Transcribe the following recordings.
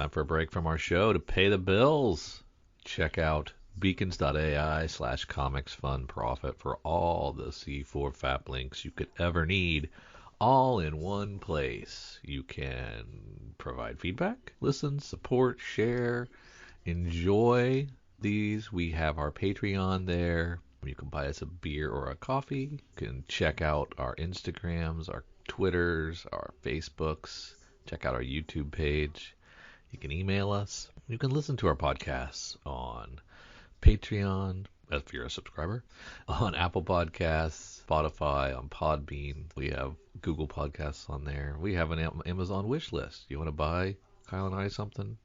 Time for a break from our show to pay the bills. Check out beacons.ai/comicsfunprofit for all the C4 FAP links you could ever need, all in one place. You can provide feedback, listen, support, share, enjoy these. We have our Patreon there. You can buy us a beer or a coffee. You can check out our Instagrams, our Twitters, our Facebooks. Check out our YouTube page. You can email us. You can listen to our podcasts on Patreon, if you're a subscriber, on Apple Podcasts, Spotify, on Podbean. We have Google Podcasts on there. We have an Amazon wish list. You want to buy Kyle and I something?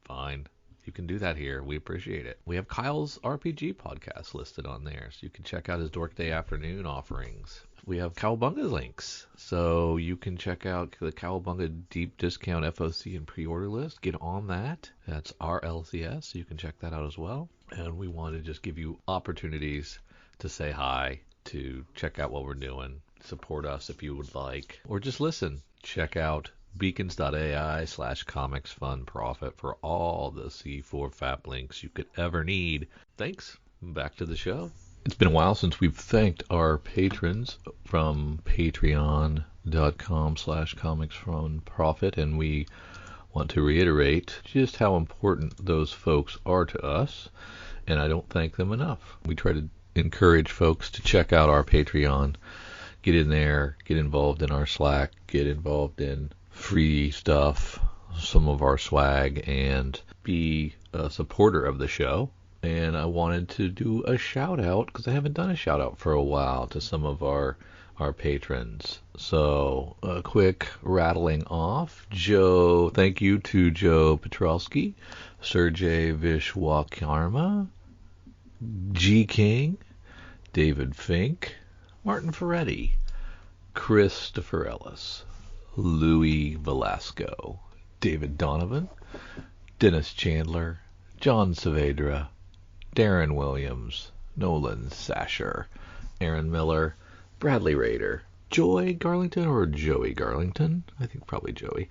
Fine. You can do that here. We appreciate it. We have Kyle's RPG podcast listed on there, so you can check out his Dork Day Afternoon offerings. We have Cowabunga links, so you can check out the Cowabunga Deep Discount FOC and pre-order list. Get on that. That's RLCS, so you can check that out as well. And we want to just give you opportunities to say hi, to check out what we're doing, support us if you would like, or just listen. Check out beacons.ai/comicsfunprofit for all the C4 FAP links you could ever need. Thanks. Back to the show. It's been a while since we've thanked our patrons from patreon.com/comicsfunprofit, and we want to reiterate just how important those folks are to us, and I don't thank them enough. We try to encourage folks to check out our Patreon, get in there, get involved in our Slack, get involved in free stuff, some of our swag, and be a supporter of the show. And I wanted to do a shout out, because I haven't done a shout out for a while, to some of our patrons. So a quick rattling off. Joe, thank you to Joe Petrowski, Sergey Vishwakarma, G King, David Fink, Martin Ferretti, Christopher Ellis, Louis Velasco, David Donovan, Dennis Chandler, John Saavedra, Darren Williams, Nolan Sasher, Aaron Miller, Bradley Rader, Joy Garlington or Joey Garlington, I think probably Joey,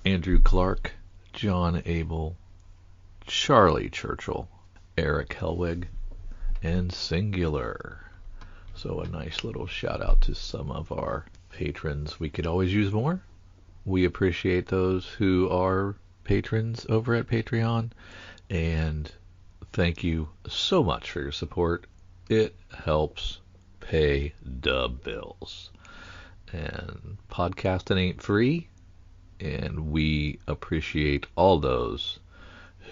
Andrew Clark, John Abel, Charlie Churchill, Eric Helwig, and Singular. So a nice little shout out to some of our patrons. We could always use more. We appreciate those who are patrons over at Patreon, and thank you so much for your support. It helps pay the bills. And podcasting ain't free, and we appreciate all those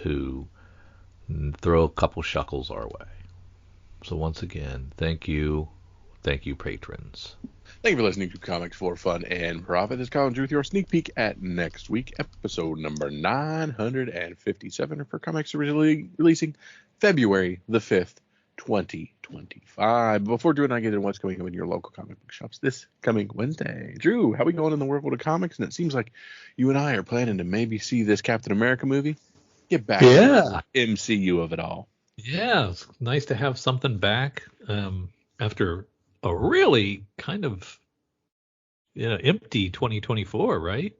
who throw a couple shekels our way. So once again, thank you, patrons. Thank you for listening to Comics for Fun and Profit. This is Colin Drew with your sneak peek at next week, episode number 957 for comics originally releasing February the 5th, 2025. Before Drew and I get into what's coming up in your local comic book shops this coming Wednesday, Drew, how we going in the world of comics? And it seems like you and I are planning to maybe see this Captain America movie. Get back to the MCU of it all. Yeah, it's nice to have something back after a really kind of empty 2024, right?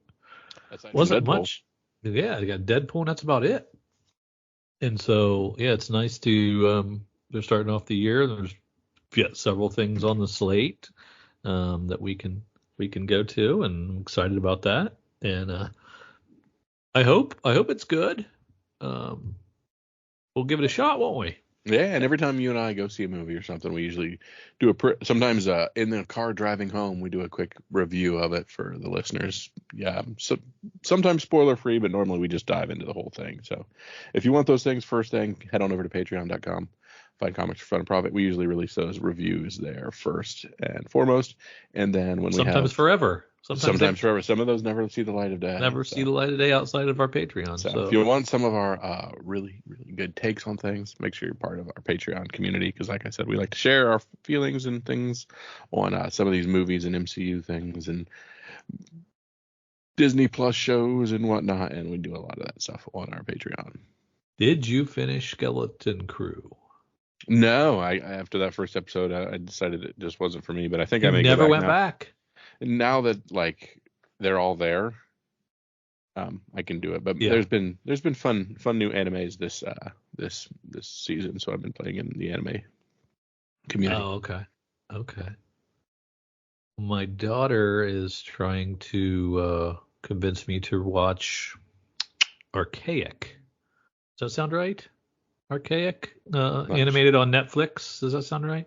Wasn't much. Yeah, you got Deadpool, and that's about it. And so, yeah, it's nice to they're starting off the year. There's several things on the slate that we can go to, and I'm excited about that. And I hope it's good. We'll give it a shot, won't we? Yeah, and every time you and I go see a movie or something, we usually do sometimes in the car driving home, we do a quick review of it for the listeners. Yeah, so sometimes spoiler free, but normally we just dive into the whole thing. So if you want those things first thing, head on over to patreon.com. Find Comics for Fun and Profit. We usually release those reviews there first and foremost, and then when sometimes forever. Sometimes forever. Some of those never see the light of day. See the light of day outside of our Patreon. So if you want some of our really, really good takes on things, make sure you're part of our Patreon community, because like I said, we like to share our feelings and things on some of these movies and MCU things and Disney Plus shows and whatnot, and we do a lot of that stuff on our Patreon. Did you finish Skeleton Crew? No, I after that first episode, I decided it just wasn't for me, but I think I may never went back. And now that like they're all there, I can do it. But Yeah. there's been fun new animes this season, so I've been playing in the anime community. Oh, okay. Okay. My daughter is trying to convince me to watch Archaic. Does that sound right? Archaic, Not animated on Netflix. Does that sound right?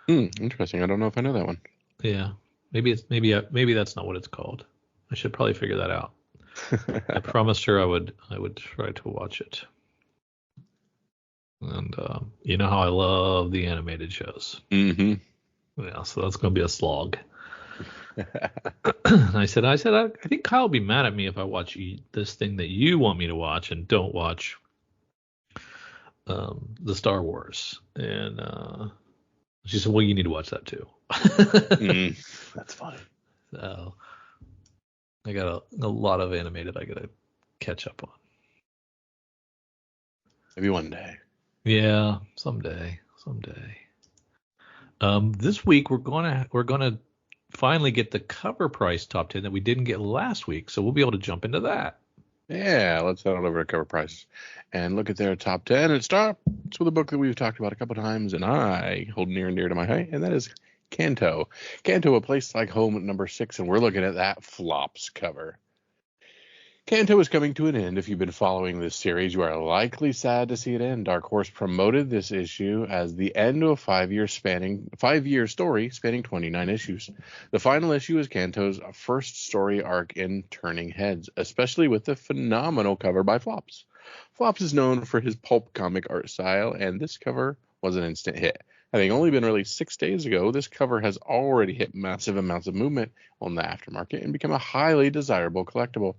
interesting. I don't know if I know that one. Yeah. Maybe that's not what it's called. I should probably figure that out. I promised her I would try to watch it. And you know how I love the animated shows. Mm-hmm. Yeah, so that's going to be a slog. I said, I think Kyle will be mad at me if I watch this thing that you want me to watch and don't watch the Star Wars. And she said, well, you need to watch that too. That's funny. So I got a lot of animated I got to catch up on. Maybe one day. Yeah, someday. This week we're gonna finally get the cover price top 10 that we didn't get last week, so we'll be able to jump into that. Yeah, let's head on over to Cover Price and look at their top 10. It starts with a book that we've talked about a couple times, and I hold near and dear to my heart, and that is Kanto. Kanto, A Place Like Home at number 6, and we're looking at that flops cover. Kanto is coming to an end. If you've been following this series, you are likely sad to see it end. Dark Horse promoted this issue as the end of a 5-year story spanning 29 issues. The final issue is Kanto's first story arc in turning heads, especially with the phenomenal cover by Flops. Flops is known for his pulp comic art style, and this cover was an instant hit. Having only been released 6 days ago, this cover has already hit massive amounts of movement on the aftermarket and become a highly desirable collectible.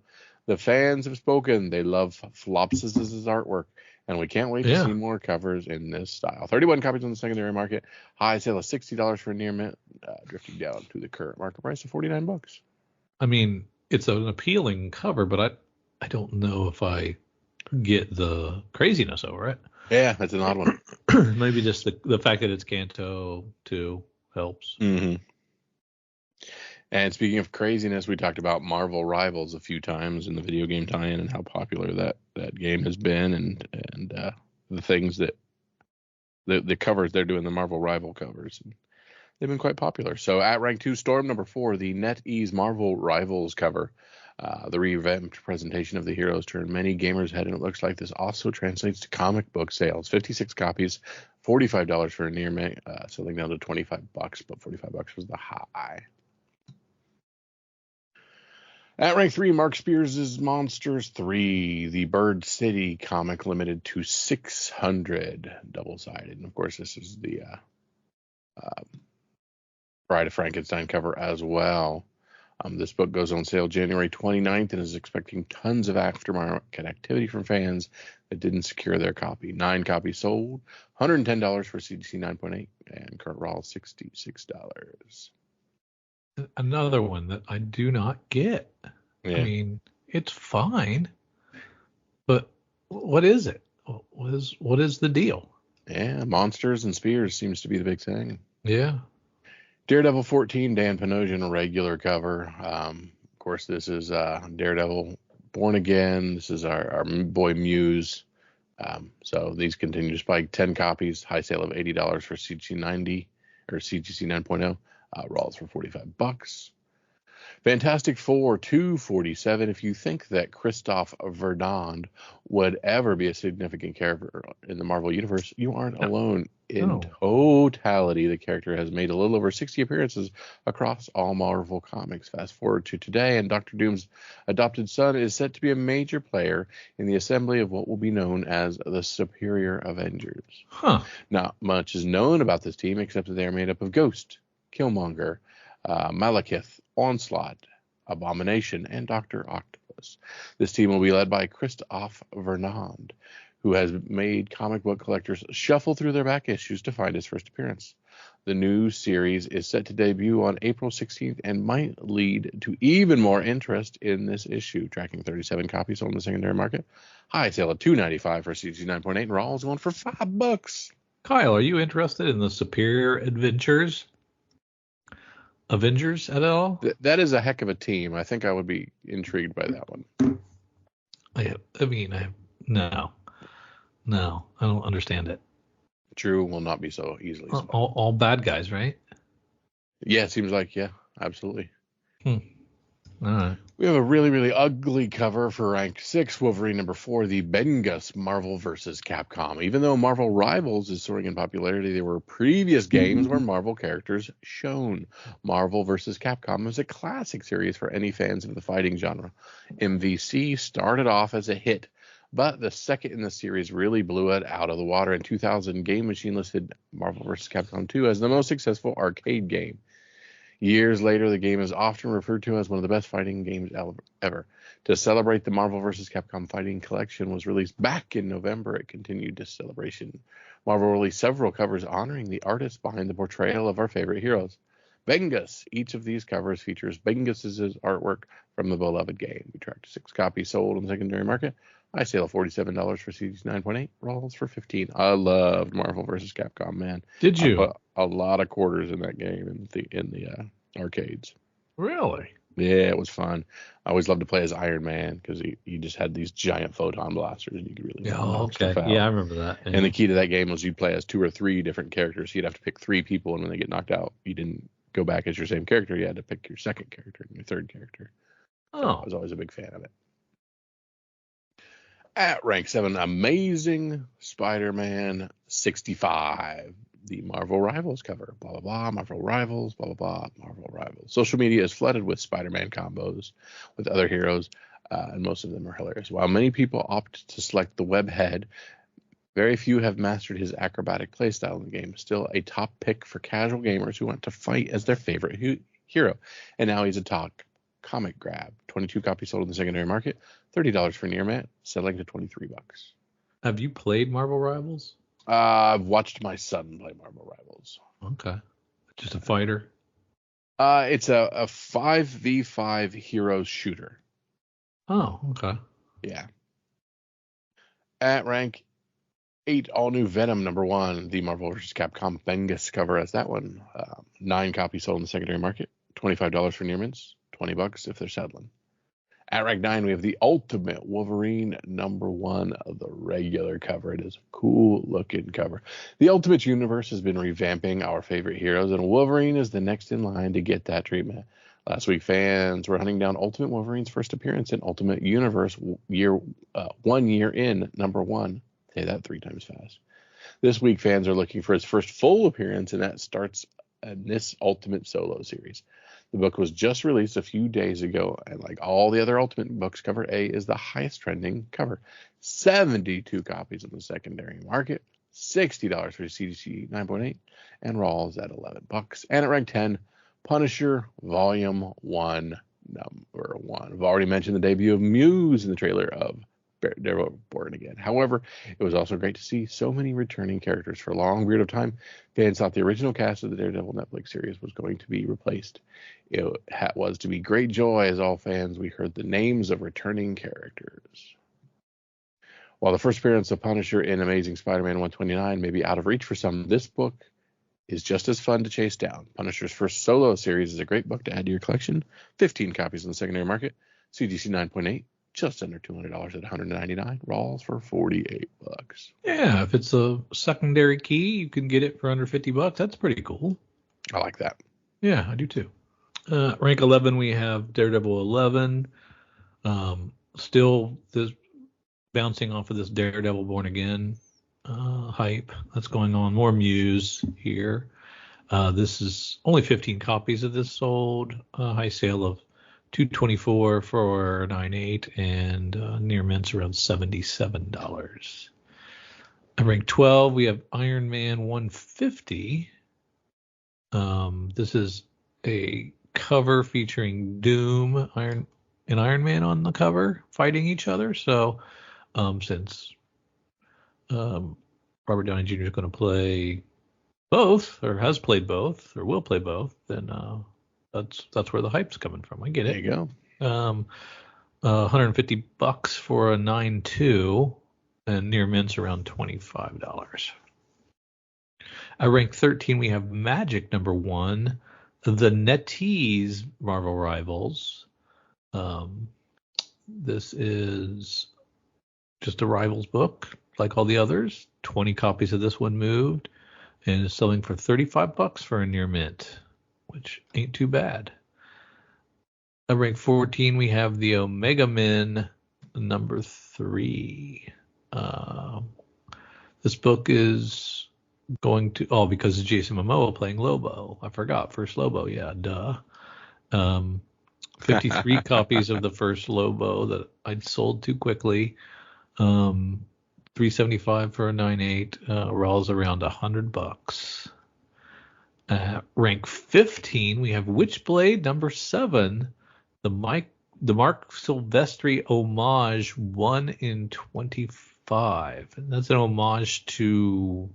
The fans have spoken. They love Flops' artwork, and we can't wait to see more covers in this style. 31 copies on the secondary market. High sale of $60 for a near mint, drifting down to the current market price of $49. I mean, it's an appealing cover, but I don't know if I get the craziness over it. Yeah, that's an odd one. Maybe just the fact that it's Kanto too helps. Mm-hmm. And speaking of craziness, we talked about Marvel Rivals a few times in the video game tie-in and how popular that game has been, and the things that the covers they're doing, the Marvel Rival covers, and they've been quite popular. So at rank 2, Storm number 4, the NetEase Marvel Rivals cover. The revamped presentation of the heroes turned many gamers' head, and it looks like this also translates to comic book sales. 56 copies, $45 for a near mint, selling down to $25, but $45 was the high. At rank 3, Mark Spears' Monsters 3, the Bird City comic, limited to 600, double-sided. And of course, this is the Bride of Frankenstein cover as well. This book goes on sale January 29th and is expecting tons of aftermarket activity from fans that didn't secure their copy. 9 copies sold, $110 for CGC 9.8, and current raw $66. Another one that I do not get. Yeah. I mean, it's fine, but what is it? What is the deal? Yeah, Monsters and Spears seems to be the big thing. Yeah. Daredevil 14, Dan Panosian, regular cover. Of course, this is Daredevil Born Again. This is our boy Muse. So these continue to spike. 10 copies, high sale of $80 for CGC 90 or CGC 9.0. Raws for $45. Fantastic Four 247. If you think that Kristoff Vernard would ever be a significant character in the Marvel Universe, you aren't alone. In totality, the character has made a little over 60 appearances across all Marvel comics. Fast forward to today, and Doctor Doom's adopted son is set to be a major player in the assembly of what will be known as the Superior Avengers. Not much is known about this team except that they are made up of Ghost, Killmonger, Malekith, Onslaught, Abomination, and Dr. Octopus. This team will be led by Kristoff Vernard, who has made comic book collectors shuffle through their back issues to find his first appearance. The new series is set to debut on April 16th and might lead to even more interest in this issue, tracking 37 copies on the secondary market. High sale of $2.95 for CG 9.8, and Raw is going for $5. Kyle, are you interested in the Superior Avengers at all? That is a heck of a team. I think I would be intrigued by that one. I mean, no, I don't understand it. True will not be so easily spotted. All bad guys, right? Yeah, it seems like, yeah, absolutely. All right. We have a really, really ugly cover for rank 6, Wolverine number 4, the Bengus Marvel vs. Capcom. Even though Marvel Rivals is soaring in popularity, there were previous games where Marvel characters shone. Marvel vs. Capcom is a classic series for any fans of the fighting genre. MVC started off as a hit, but the second in the series really blew it out of the water. In 2000, Game Machine listed Marvel vs. Capcom 2 as the most successful arcade game. Years later, the game is often referred to as one of the best fighting games ever. To celebrate, the Marvel vs. Capcom Fighting Collection was released back in November. It continued this celebration. Marvel released several covers honoring the artists behind the portrayal of our favorite heroes. Bengus. Each of these covers features Bengus's artwork from the beloved game. We tracked 6 copies sold on the secondary market. I sale of $47 for CDs 9.8, rolls for $15. I loved Marvel vs. Capcom, man. Did you? I put a lot of quarters in that game in the arcades. Really? Yeah, it was fun. I always loved to play as Iron Man because he just had these giant photon blasters and you could really knock stuff out. Yeah, I remember that. Yeah. And the key to that game was you'd play as 2 or 3 different characters. You'd have to pick 3 people, and when they get knocked out, you didn't go back as your same character. You had to pick your second character and your third character. So I was always a big fan of it. At rank 7, Amazing Spider-Man 65. The Marvel Rivals cover. Blah, blah, blah. Marvel Rivals. Blah, blah, blah. Marvel Rivals. Social media is flooded with Spider-Man combos with other heroes, and most of them are hilarious. While many people opt to select the web head, very few have mastered his acrobatic playstyle in the game. Still a top pick for casual gamers who want to fight as their favorite hero. And now he's a top comic grab. 22 copies sold in the secondary market. $30 for Nearmat, selling to $23. Have you played Marvel Rivals? I've watched my son play Marvel Rivals. Okay. Just a fighter? It's a 5v5 hero shooter. Oh, okay. Yeah. At rank 8, all new Venom number 1, the Marvel vs. Capcom Bengus cover as that one. 9 copies sold in the secondary market. $25 for near mints. $20 if they're settling. At rank 9, we have the Ultimate Wolverine number 1 of the regular cover. It is a cool looking cover. The Ultimate Universe has been revamping our favorite heroes, and Wolverine is the next in line to get that treatment. Last week, fans were hunting down Ultimate Wolverine's first appearance in Ultimate Universe 1 year in number 1. Say that 3 times fast. This week, fans are looking for his first full appearance, and that starts in this Ultimate Solo series. The book was just released a few days ago, and like all the other Ultimate books, cover A is the highest trending cover. 72 copies in the secondary market, $60 for CDC 9.8, and Rawls at $11. And at rank 10, Punisher Volume 1, number 1. I've already mentioned the debut of Muse in the trailer of Daredevil Born Again. However, it was also great to see so many returning characters. For a long period of time, fans thought the original cast of the Daredevil Netflix series was going to be replaced. It was to be great joy as all fans we heard the names of returning characters. While the first appearance of Punisher in Amazing Spider-Man 129 may be out of reach for some, this book is just as fun to chase down. Punisher's first solo series is a great book to add to your collection. 15 copies in the secondary market. CGC 9.8. Just under $200 at $199. Rawls for $48. Yeah, if it's a secondary key, you can get it for under $50. That's pretty cool. I like that. Yeah, I do too. Rank 11, we have Daredevil 11. Still this bouncing off of this Daredevil Born Again hype that's going on. More Muse here. This is only 15 copies of this sold. High sale of $224 for 9.8, and near mints around $77. At rank 12, we have Iron Man 150. This is a cover featuring Doom and Iron Man on the cover fighting each other. So since Robert Downey Jr. is going to play both, or has played both, or will play both, then that's where the hype's coming from. I get it. There you go. $150 for a 9.2, and near mints around $25. At rank 13, we have Magic number 1, the NetEase Marvel Rivals. This is just a Rivals book, like all the others. 20 copies of this one moved, and is selling for $35 for a near mint, which ain't too bad. At rank 14, we have the Omega Men number 3. This book is going to, because of Jason Momoa playing Lobo. I forgot, first Lobo, yeah, duh. 53 copies of the first Lobo that I'd sold too quickly. $375 for a 9.8, rolls around $100. At rank 15, we have Witchblade number 7, the Mark Silvestri homage 1 in 25, and that's an homage to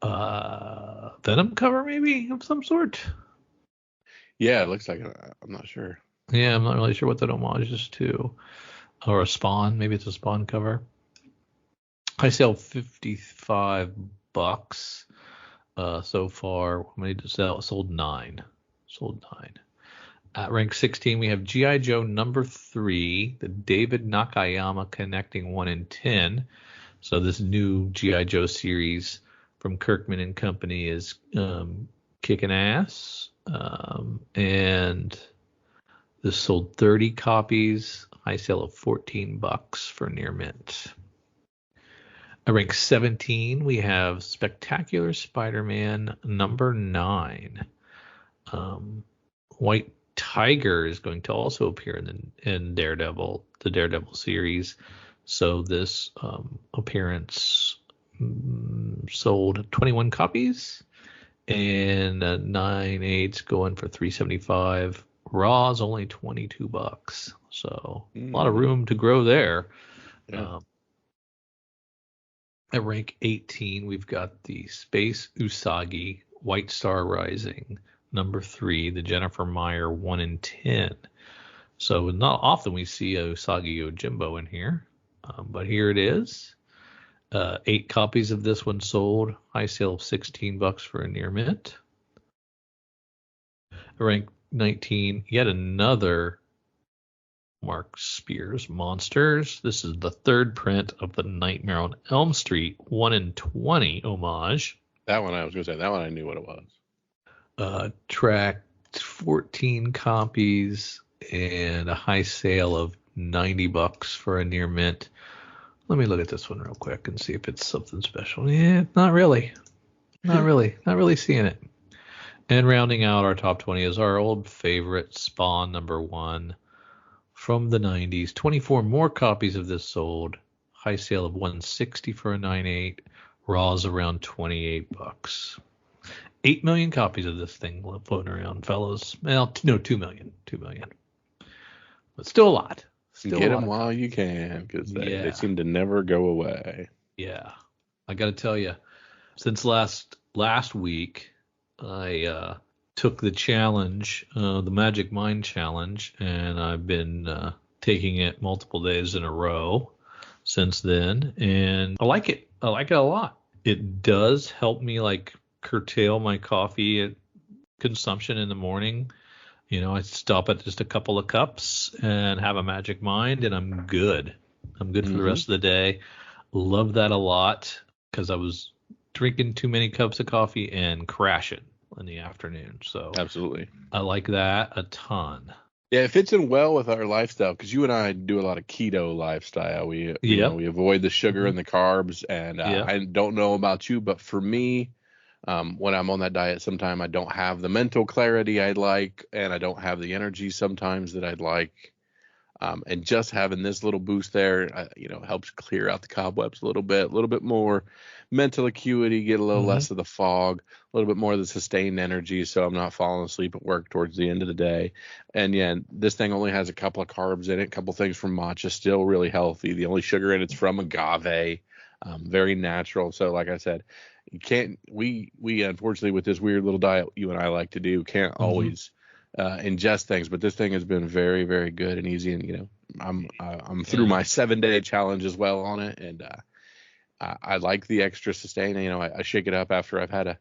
Venom cover maybe of some sort. Yeah, it looks like it. I'm not sure. Yeah, I'm not really sure what that homage is to. Or a Spawn. Maybe it's a Spawn cover. I sell $55 so far. How many to sell? Sold 9. At rank 16, we have G.I. Joe number 3, the David Nakayama connecting 1 in 10. So this new G.I. Joe series from Kirkman and Company is kicking ass. And this sold 30 copies. High sale of $14 for near mint. At rank 17, we have Spectacular Spider-Man number 9. White Tiger is going to also appear in Daredevil, the Daredevil series. So this appearance sold 21 copies, and 9.8's going for $375. Raw's only $22, so a lot of room to grow there. Yeah. At rank 18, we've got the Space Usagi White Star Rising number 3, the Jennifer Meyer 1 in 10. So not often we see a Usagi Yojimbo in here, but here it is. 8 copies of this one sold. High sale of $16 for a near mint. Rank 19, yet another Mark Spears Monsters. This is the 3rd print of the Nightmare on Elm Street 1 in 20 homage. That one I was going to say. That one I knew what it was. Tracked 14 copies and a high sale of $90 for a near mint. Let me look at this one real quick and see if it's something special. Yeah, not really. Not really seeing it. And rounding out our top 20 is our old favorite Spawn number 1 from the 90s. 24 more copies of this sold. High sale of $160 for a 9.8. Raw's around $28. 8 million copies of this thing floating around, fellas. Well, no, 2 million. 2 million. But still a lot. Get them while you can, because they seem to never go away. Yeah. I got to tell you, since last week, I took the challenge, the Magic Mind Challenge, and I've been taking it multiple days in a row since then, and I like it. I like it a lot. It does help me curtail my coffee consumption in the morning. I stop at just a couple of cups and have a Magic Mind, and I'm good. I'm good for the rest of the day. Love that a lot, because I was drinking too many cups of coffee and crashing in the afternoon. So absolutely, I like that a ton. Yeah, it fits in well with our lifestyle, because you and I do a lot of keto lifestyle. We we avoid the sugar and the carbs, and I don't know about you, but for me, when I'm on that diet, sometimes I don't have the mental clarity I'd like, and I don't have the energy sometimes that I'd like. And just having this little boost there, helps clear out the cobwebs a little bit more mental acuity, get a little less of the fog, a little bit more of the sustained energy, so I'm not falling asleep at work towards the end of the day. And yeah, this thing only has a couple of carbs in it, a couple things from matcha, still really healthy. The only sugar in it's from agave, very natural. So like I said, you can't, we unfortunately, with this weird little diet you and I like to do, can't always ingest things, but this thing has been very, very good and easy. And I'm through my 7-day challenge as well on it, and I like the extra sustain. I shake it up after I've had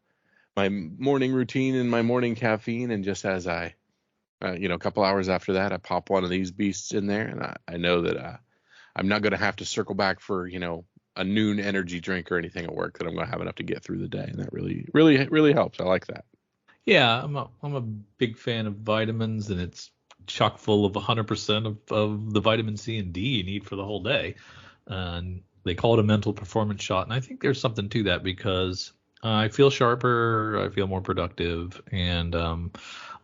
my morning routine and my morning caffeine, and just as a couple hours after that, I pop one of these beasts in there, and I know that I'm not going to have to circle back for, a noon energy drink or anything at work, that I'm going to have enough to get through the day. And that really, really, really helps. I like that. Yeah, I'm a big fan of vitamins, and it's chock full of 100% of the vitamin C and D you need for the whole day. And they call it a mental performance shot, and I think there's something to that, because I feel sharper, I feel more productive, and I'm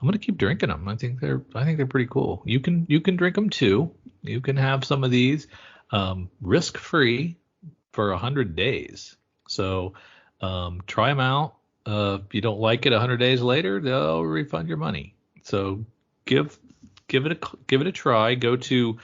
gonna keep drinking them. I think they're pretty cool. You can drink them too. You can have some of these risk free for 100 days. So try them out. If you don't like it 100 days later, they'll refund your money. So give it a try. Go to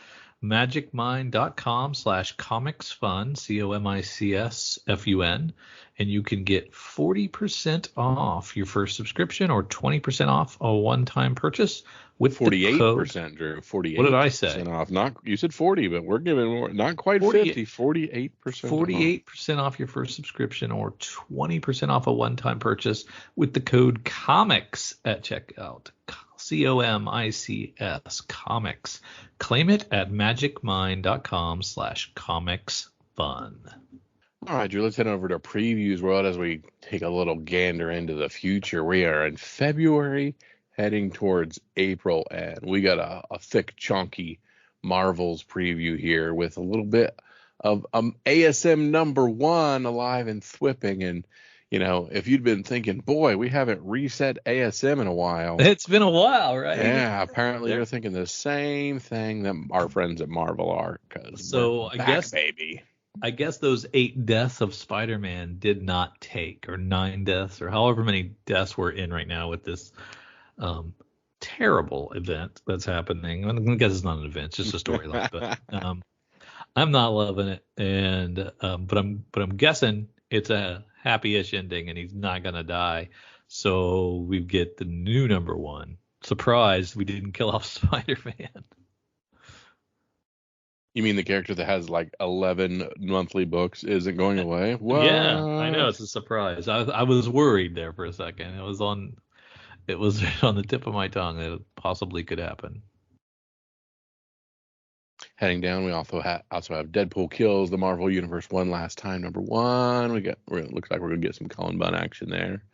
magicmind.com/comicsfun, COMICSFUN, and you can get 40% off your first subscription, or 20% off a one-time purchase with 48%, Drew. 48%. What did I say? Off. Not, you said 40, but we're giving more. Not quite 50. 48%. 48% off your first subscription, or 20% off a one-time purchase with the code COMICS at checkout. COMICS, comics. Claim it at magicmind.com/comicsfun. All right, Drew, let's head over to Previews World as we take a little gander into the future. We are in February, heading towards April, and we got a thick, chunky Marvels preview here with a little bit of ASM #1 alive and thwipping. And, if you'd been thinking, boy, we haven't reset ASM in a while. It's been a while, right? Yeah, apparently you're thinking the same thing that our friends at Marvel are. I guess those 8 deaths of Spider-Man did not take, or 9 deaths, or however many deaths we're in right now with this terrible event that's happening. I guess it's not an event, it's just a storyline. But I'm not loving it, and but I'm guessing it's a happy-ish ending, and he's not gonna die. So we get the new #1. Surprised we didn't kill off Spider-Man. You mean the character that has like 11 monthly books isn't going away? What? Yeah, I know, it's a surprise. I was worried there for a second. It was on the tip of my tongue that it possibly could happen. Heading down, we also have Deadpool kills the Marvel Universe one last time #1. It looks like we're gonna get some Cullen Bunn action there.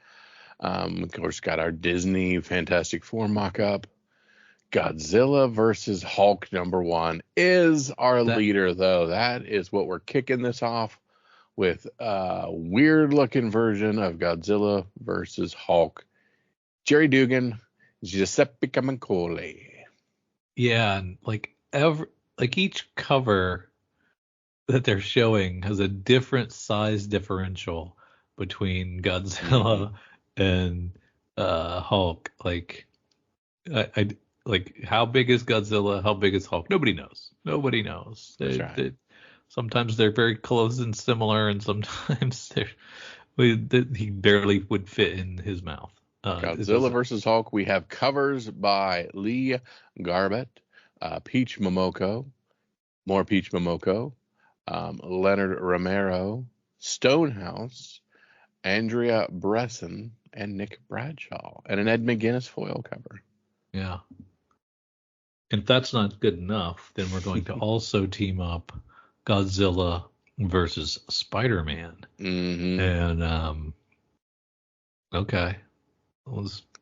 Of course, got our Disney Fantastic Four mock-up. Godzilla versus Hulk #1 is our leader, though. That is what we're kicking this off with, a weird-looking version of Godzilla versus Hulk. Jerry Dugan, Giuseppe Camuncoli. Yeah, and each cover that they're showing has a different size differential between Godzilla and Hulk. How big is Godzilla? How big is Hulk? Nobody knows. That's right. Sometimes they're very close and similar, and sometimes he barely would fit in his mouth. Godzilla versus Hulk. We have covers by Lee Garbett, Peach Momoko, more Peach Momoko, Leonard Romero, Stonehouse, Andrea Bresson, and Nick Bradshaw, and an Ed McGuinness foil cover. Yeah. If that's not good enough, then we're going to also team up Godzilla versus Spider-Man. Mm-hmm. And okay.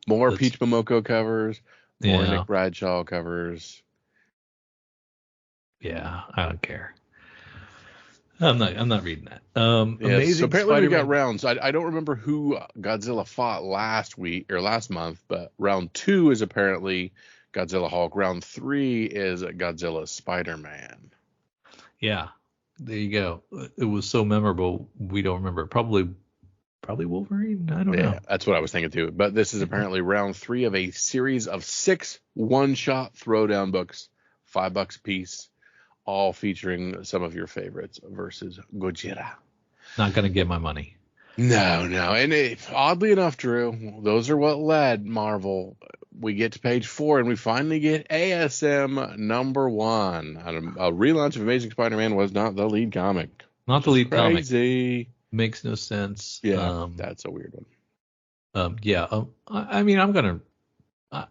More Peach Momoko covers, more Nick Bradshaw covers. Yeah, I don't care. I'm not reading that. Amazing. So apparently Spider-Man. We got rounds. I don't remember who Godzilla fought last month, but round 2 is apparently Godzilla Hulk. Round 3 is Godzilla Spider-Man. Yeah, there you go. It was so memorable. We don't remember. Probably Wolverine. I don't know. That's what I was thinking too. But this is apparently round 3 of a series of 6 one-shot throwdown books, $5 a piece, all featuring some of your favorites versus Gojira. Not going to get my money. No. And oddly enough, Drew, those are what led Marvel. We get to page 4, and we finally get ASM #1. A relaunch of Amazing Spider-Man was not the lead comic. Not the lead comic. Crazy. Makes no sense. Yeah, that's a weird one. I mean, I'm going to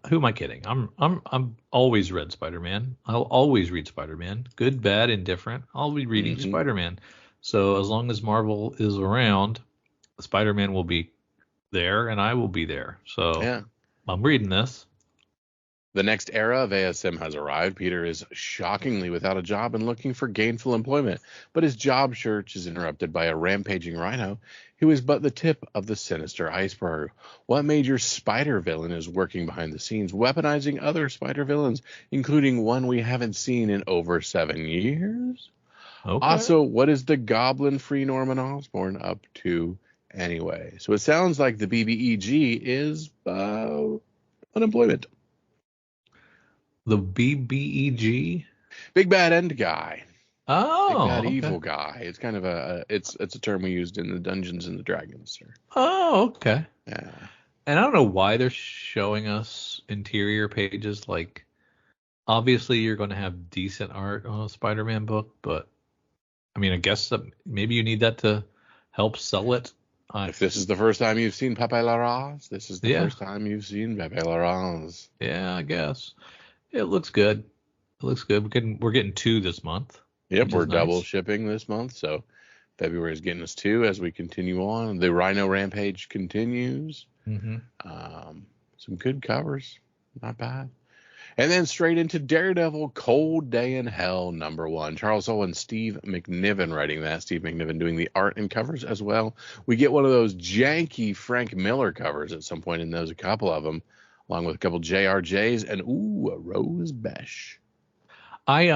Who am I kidding? I'm always read Spider-Man. I'll always read Spider-Man. Good, bad, indifferent. I'll be reading Spider-Man. So as long as Marvel is around, Spider-Man will be there and I will be there. So Yeah. I'm reading this. The next era of ASM has arrived. Peter is shockingly without a job and looking for gainful employment, but his job search is interrupted by a rampaging rhino who is but the tip of the sinister iceberg. What major spider villain is working behind the scenes, weaponizing other spider villains, including one we haven't seen in over 7 years? Okay. Also, what is the goblin-free Norman Osborn up to anyway? So it sounds like the BBEG is unemployment. The BBEG? Big bad end guy. Big Oh, bad okay. evil guy. It's kind of it's a term we used in the Dungeons and the Dragons, sir. Oh, okay. Yeah. And I don't know why they're showing us interior pages. Like, obviously you're going to have decent art on a Spider-Man book, but I mean, I guess that maybe you need that to help sell it. If this is the first time you've seen Pepe Larraz, this is the Yeah. first time you've seen Pepe Larraz. Yeah, I guess. It looks good. It looks good. We're getting 2 this month. Yep, which we're is double nice. shipping this month, so February is getting us 2 as we continue on. The Rhino Rampage continues. Mm-hmm. Some good covers, not bad. And then straight into Daredevil, Cold Day in Hell, #1. Charles Soule and Steve McNiven writing that. Steve McNiven doing the art and covers as well. We get one of those janky Frank Miller covers at some point in those, a couple of them, along with a couple JRJs and, a Rose Besh. I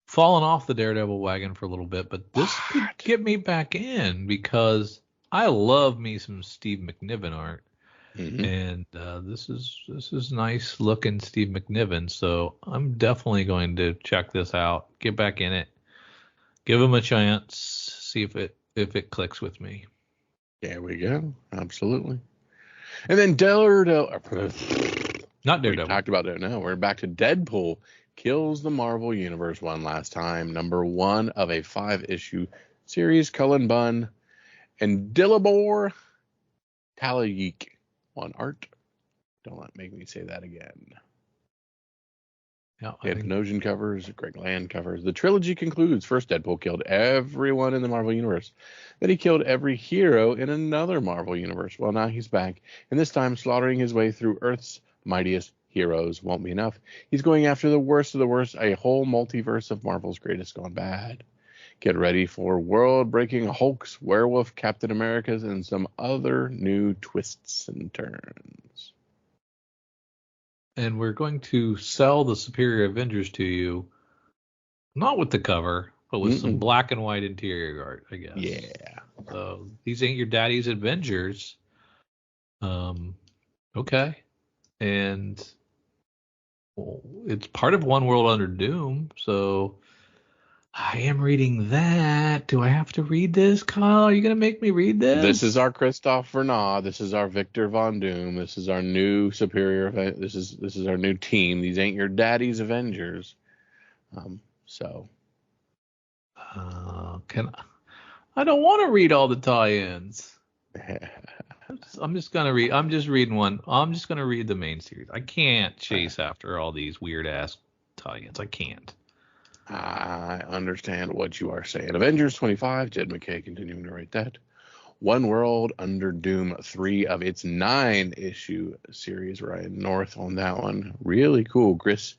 fallen off the Daredevil wagon for a little bit, but this could get me back in because I love me some Steve McNiven art. Mm-hmm. And this is nice looking Steve McNiven, so I'm definitely going to check this out, get back in it, give him a chance, see if it clicks with me. There we go, absolutely. And then Daredevil, not Daredevil. We talked about it now. We're back to Deadpool kills the Marvel Universe one last time. #1 of a 5-issue series. Cullen Bunn and Dillabor Talayik on art. Don't make me say that again. Yeah, Nojan covers, Greg Land covers. The trilogy concludes. First, Deadpool killed everyone in the Marvel Universe. Then he killed every hero in another Marvel Universe. Well, now he's back, and this time slaughtering his way through Earth's mightiest heroes won't be enough. He's going after the worst of the worst, a whole multiverse of Marvel's greatest gone bad. Get ready for world-breaking Hulks, Werewolf, Captain Americas, and some other new twists and turns. And we're going to sell the Superior Avengers to you, not with the cover, but with some black and white interior art, I guess. Yeah. So these ain't your daddy's Avengers. Okay. And it's part of One World Under Doom, so I am reading that. Do I have to read this, Kyle? Are you going to make me read this? This is our Kristoff Vernard. This is our Victor Von Doom. This is our new superior. This is our new team. These ain't your daddy's Avengers. I don't want to read all the tie-ins. I'm just reading one. I'm just gonna read the main series. I can't chase after all these weird ass tie-ins. I can't. I understand what you are saying. Avengers 25, Jed McKay continuing to write that. One World Under Doom, 3 of its 9-issue series. Ryan North on that one. Really cool. Chris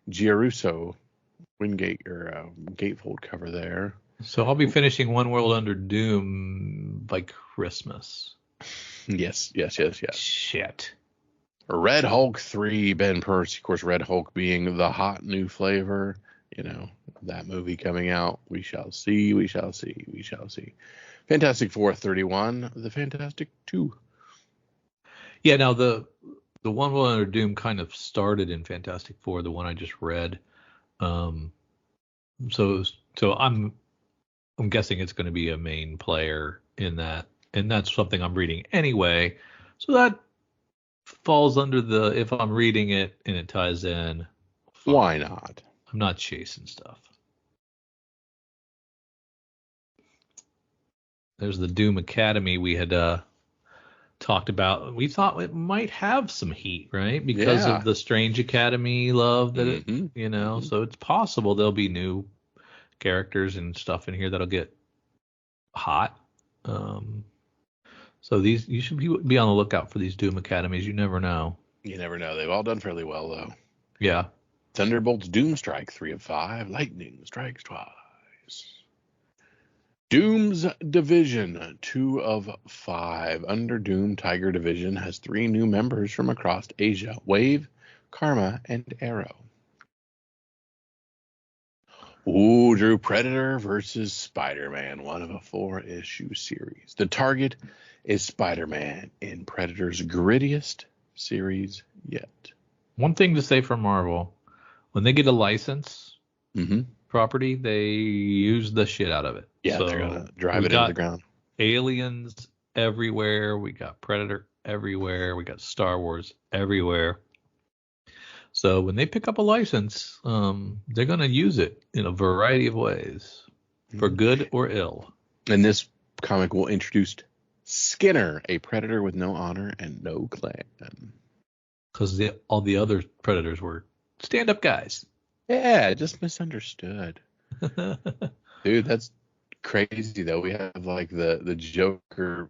Giarusso, Wingate or gatefold cover there. So I'll be finishing One World Under Doom by Christmas. Yes. Shit. Red Hulk 3, Ben Percy. Of course, Red Hulk being the hot new flavor. You know, that movie coming out. We shall see. Fantastic Four 31. The Fantastic 2. Yeah, now the One World Under Doom kind of started in Fantastic Four, the one I just read. So I'm guessing it's going to be a main player in that, and that's something I'm reading anyway. So that falls under the, if I'm reading it and it ties in, fine. Why not? I'm not chasing stuff. There's the Doom Academy we had talked about, we thought it might have some heat, right? Because Yeah. of the Strange Academy love that it, Mm-hmm. so it's possible there'll be new characters and stuff in here that'll get hot. So you should be on the lookout for these Doom Academies. You never know. You never know. They've all done fairly well, though. Yeah. Thunderbolt's Doom Strike, 3 of 5. Lightning strikes twice. Doom's Division, 2 of 5. Under Doom, Tiger Division has 3 new members from across Asia: Wave, Karma, and Arrow. Ooh, Drew, Predator versus Spider-Man, 1 of a 4-issue series. The target is Spider-Man in Predator's grittiest series yet. One thing to say for Marvel, when they get a license Mm-hmm. property, they use the shit out of it. Yeah, so they're going to drive it into the ground. Aliens everywhere. We got Predator everywhere. We got Star Wars everywhere. So when they pick up a license, they're going to use it in a variety of ways, for good or ill. And this comic will introduce Skinner, a predator with no honor and no clan. Because all the other Predators were stand-up guys. Yeah, just misunderstood. Dude, that's crazy, though. We have, like, the Joker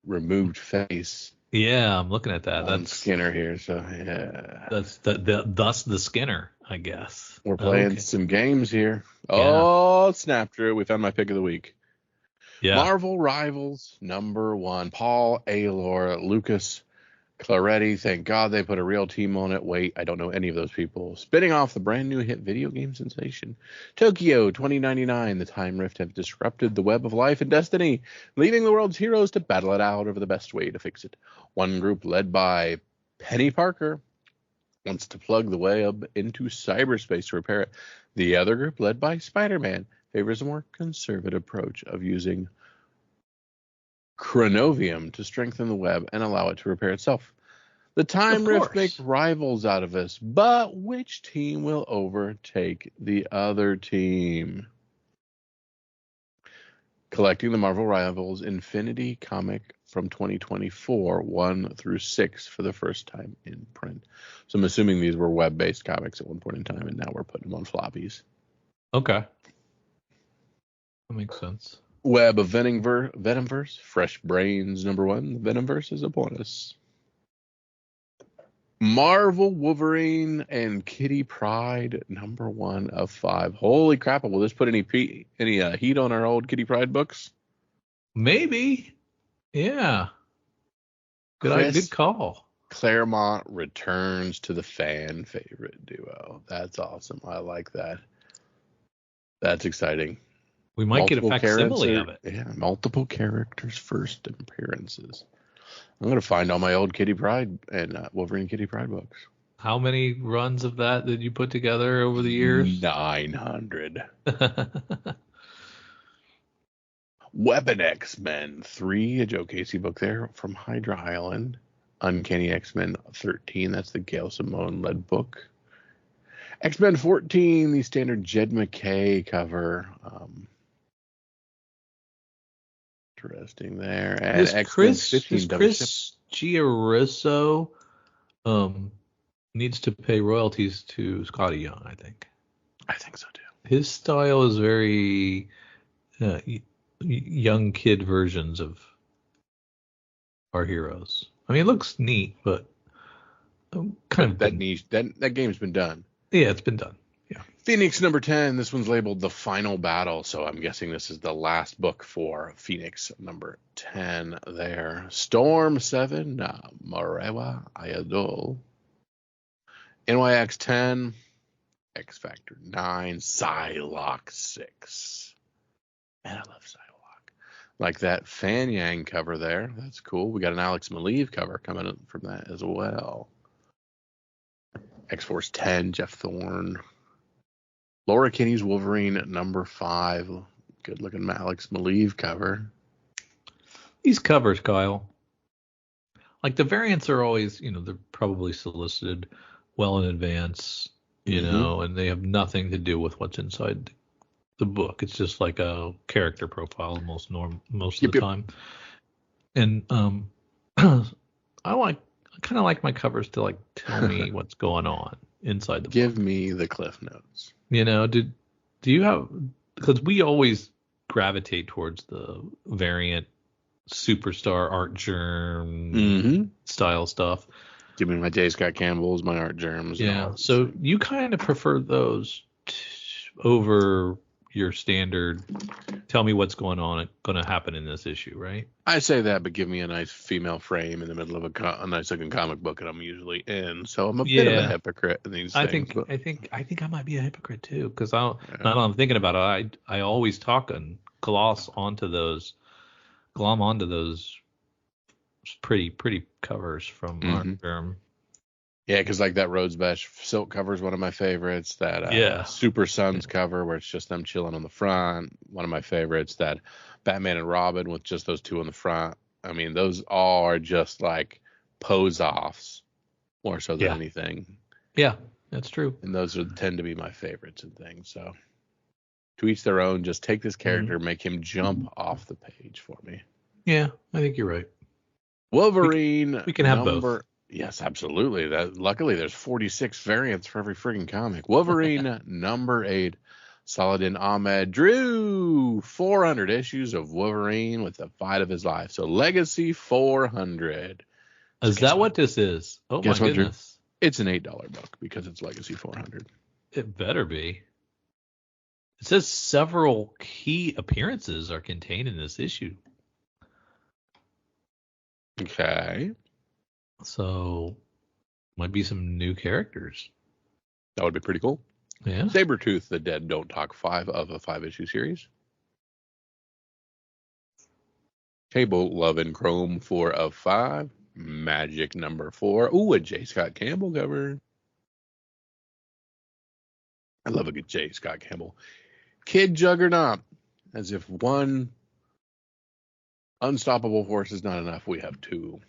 removed face. Yeah, I'm looking at that. That's Skinner here, so yeah. That's thus the Skinner, I guess. We're playing some games here. Yeah. Oh, snap, Drew. We found my pick of the week. Yeah. Marvel Rivals #1. Paul Allor, Lucas Claretti. Thank God they put a real team on it. Wait, I don't know any of those people. Spinning off the brand new hit video game sensation Tokyo 2099. The Time Rift have disrupted the web of life and destiny, leaving the world's heroes to battle it out over the best way to fix it. One group, led by Penny Parker, wants to plug the web into cyberspace to repair it. The other group, led by Spider-Man, favors a more conservative approach of using Chronovium to strengthen the web and allow it to repair itself. The Time Rift make rivals out of this, but which team will overtake the other team? Collecting the Marvel Rivals Infinity comic from 2024, 1 through 6 for the first time in print. So I'm assuming these were web-based comics at one point in time, and now we're putting them on floppies. Okay. That makes sense. Web of Venomverse, Fresh Brains #1. The Venomverse is upon us. Marvel Wolverine and Kitty Pryde #1 of 5. Holy crap! Will this put any heat on our old Kitty Pryde books? Maybe. Yeah. Good call. Claremont returns to the fan favorite duo. That's awesome. I like that. That's exciting. We might get a facsimile of it. Yeah, multiple characters' first appearances. I'm going to find all my old Kitty Pryde and Wolverine Kitty Pryde books. How many runs of that did you put together over the years? 900. Weapon X-Men 3, a Joe Casey book there from Hydra Island. Uncanny X-Men 13, that's the Gail Simone led book. X-Men 14, the standard Jed McKay cover. Interesting there. And Chris Giarrisso needs to pay royalties to Scotty Young, I think. I think so too. His style is very young kid versions of our heroes. I mean, it looks neat, but that niche, that game's been done. Yeah, it's been done. Yeah. Phoenix #10. This one's labeled The Final Battle, so I'm guessing this is the last book for Phoenix #10 there. Storm 7, Marewa Ayadol. NYX 10, X Factor 9, Psylocke 6. Man, I love Psylocke. Like that Fan Yang cover there. That's cool. We got an Alex Maleev cover coming up from that as well. X-Force 10, Jeff Thorne. Laura Kinney's Wolverine #5. Good looking Alex Maleev cover. These covers, Kyle. Like the variants are always, they're probably solicited well in advance, and they have nothing to do with what's inside the book. It's just like a character profile most of the time. And I kind of like my covers to like tell me what's going on inside the book. Give me the cliff notes. You know, do you have, because we always gravitate towards the variant superstar art germ style stuff. Give me my J. Scott Campbells, my art germs. Yeah. So you kind of prefer those over your standard. Tell me what's going to happen in this issue, right? I say that, but give me a nice female frame in the middle of a nice looking comic book, and I'm usually in. So I'm a bit of a hypocrite in these things. I think I might be a hypocrite too, because now that I'm thinking about it, I always glom onto those pretty covers from Art Germ. Yeah, because like that Rhodes Besh silk cover is one of my favorites. That Super Sons cover where it's just them chilling on the front, one of my favorites. That Batman and Robin with just those two on the front. I mean, those all are just like pose offs more so than anything. Yeah, that's true. And those tend to be my favorites and things. So to each their own. Just take this character, make him jump off the page for me. Yeah, I think you're right. Wolverine. We can have both. Yes, absolutely. Luckily, there's 46 variants for every friggin' comic. Wolverine number 8. Saladin Ahmed drew 400 issues of Wolverine with the fight of his life. So Legacy 400. Is that what this is? Oh my goodness. It's an $8 book because it's Legacy 400. It better be. It says several key appearances are contained in this issue. Okay. So, might be some new characters. That would be pretty cool. Yeah. Sabretooth, The Dead Don't Talk 5 of a 5-issue series. Cable, Love and Chrome 4 of 5. Magic number 4. Ooh, a J. Scott Campbell cover. I love a good J. Scott Campbell. Kid Juggernaut. As if one unstoppable force is not enough, we have two.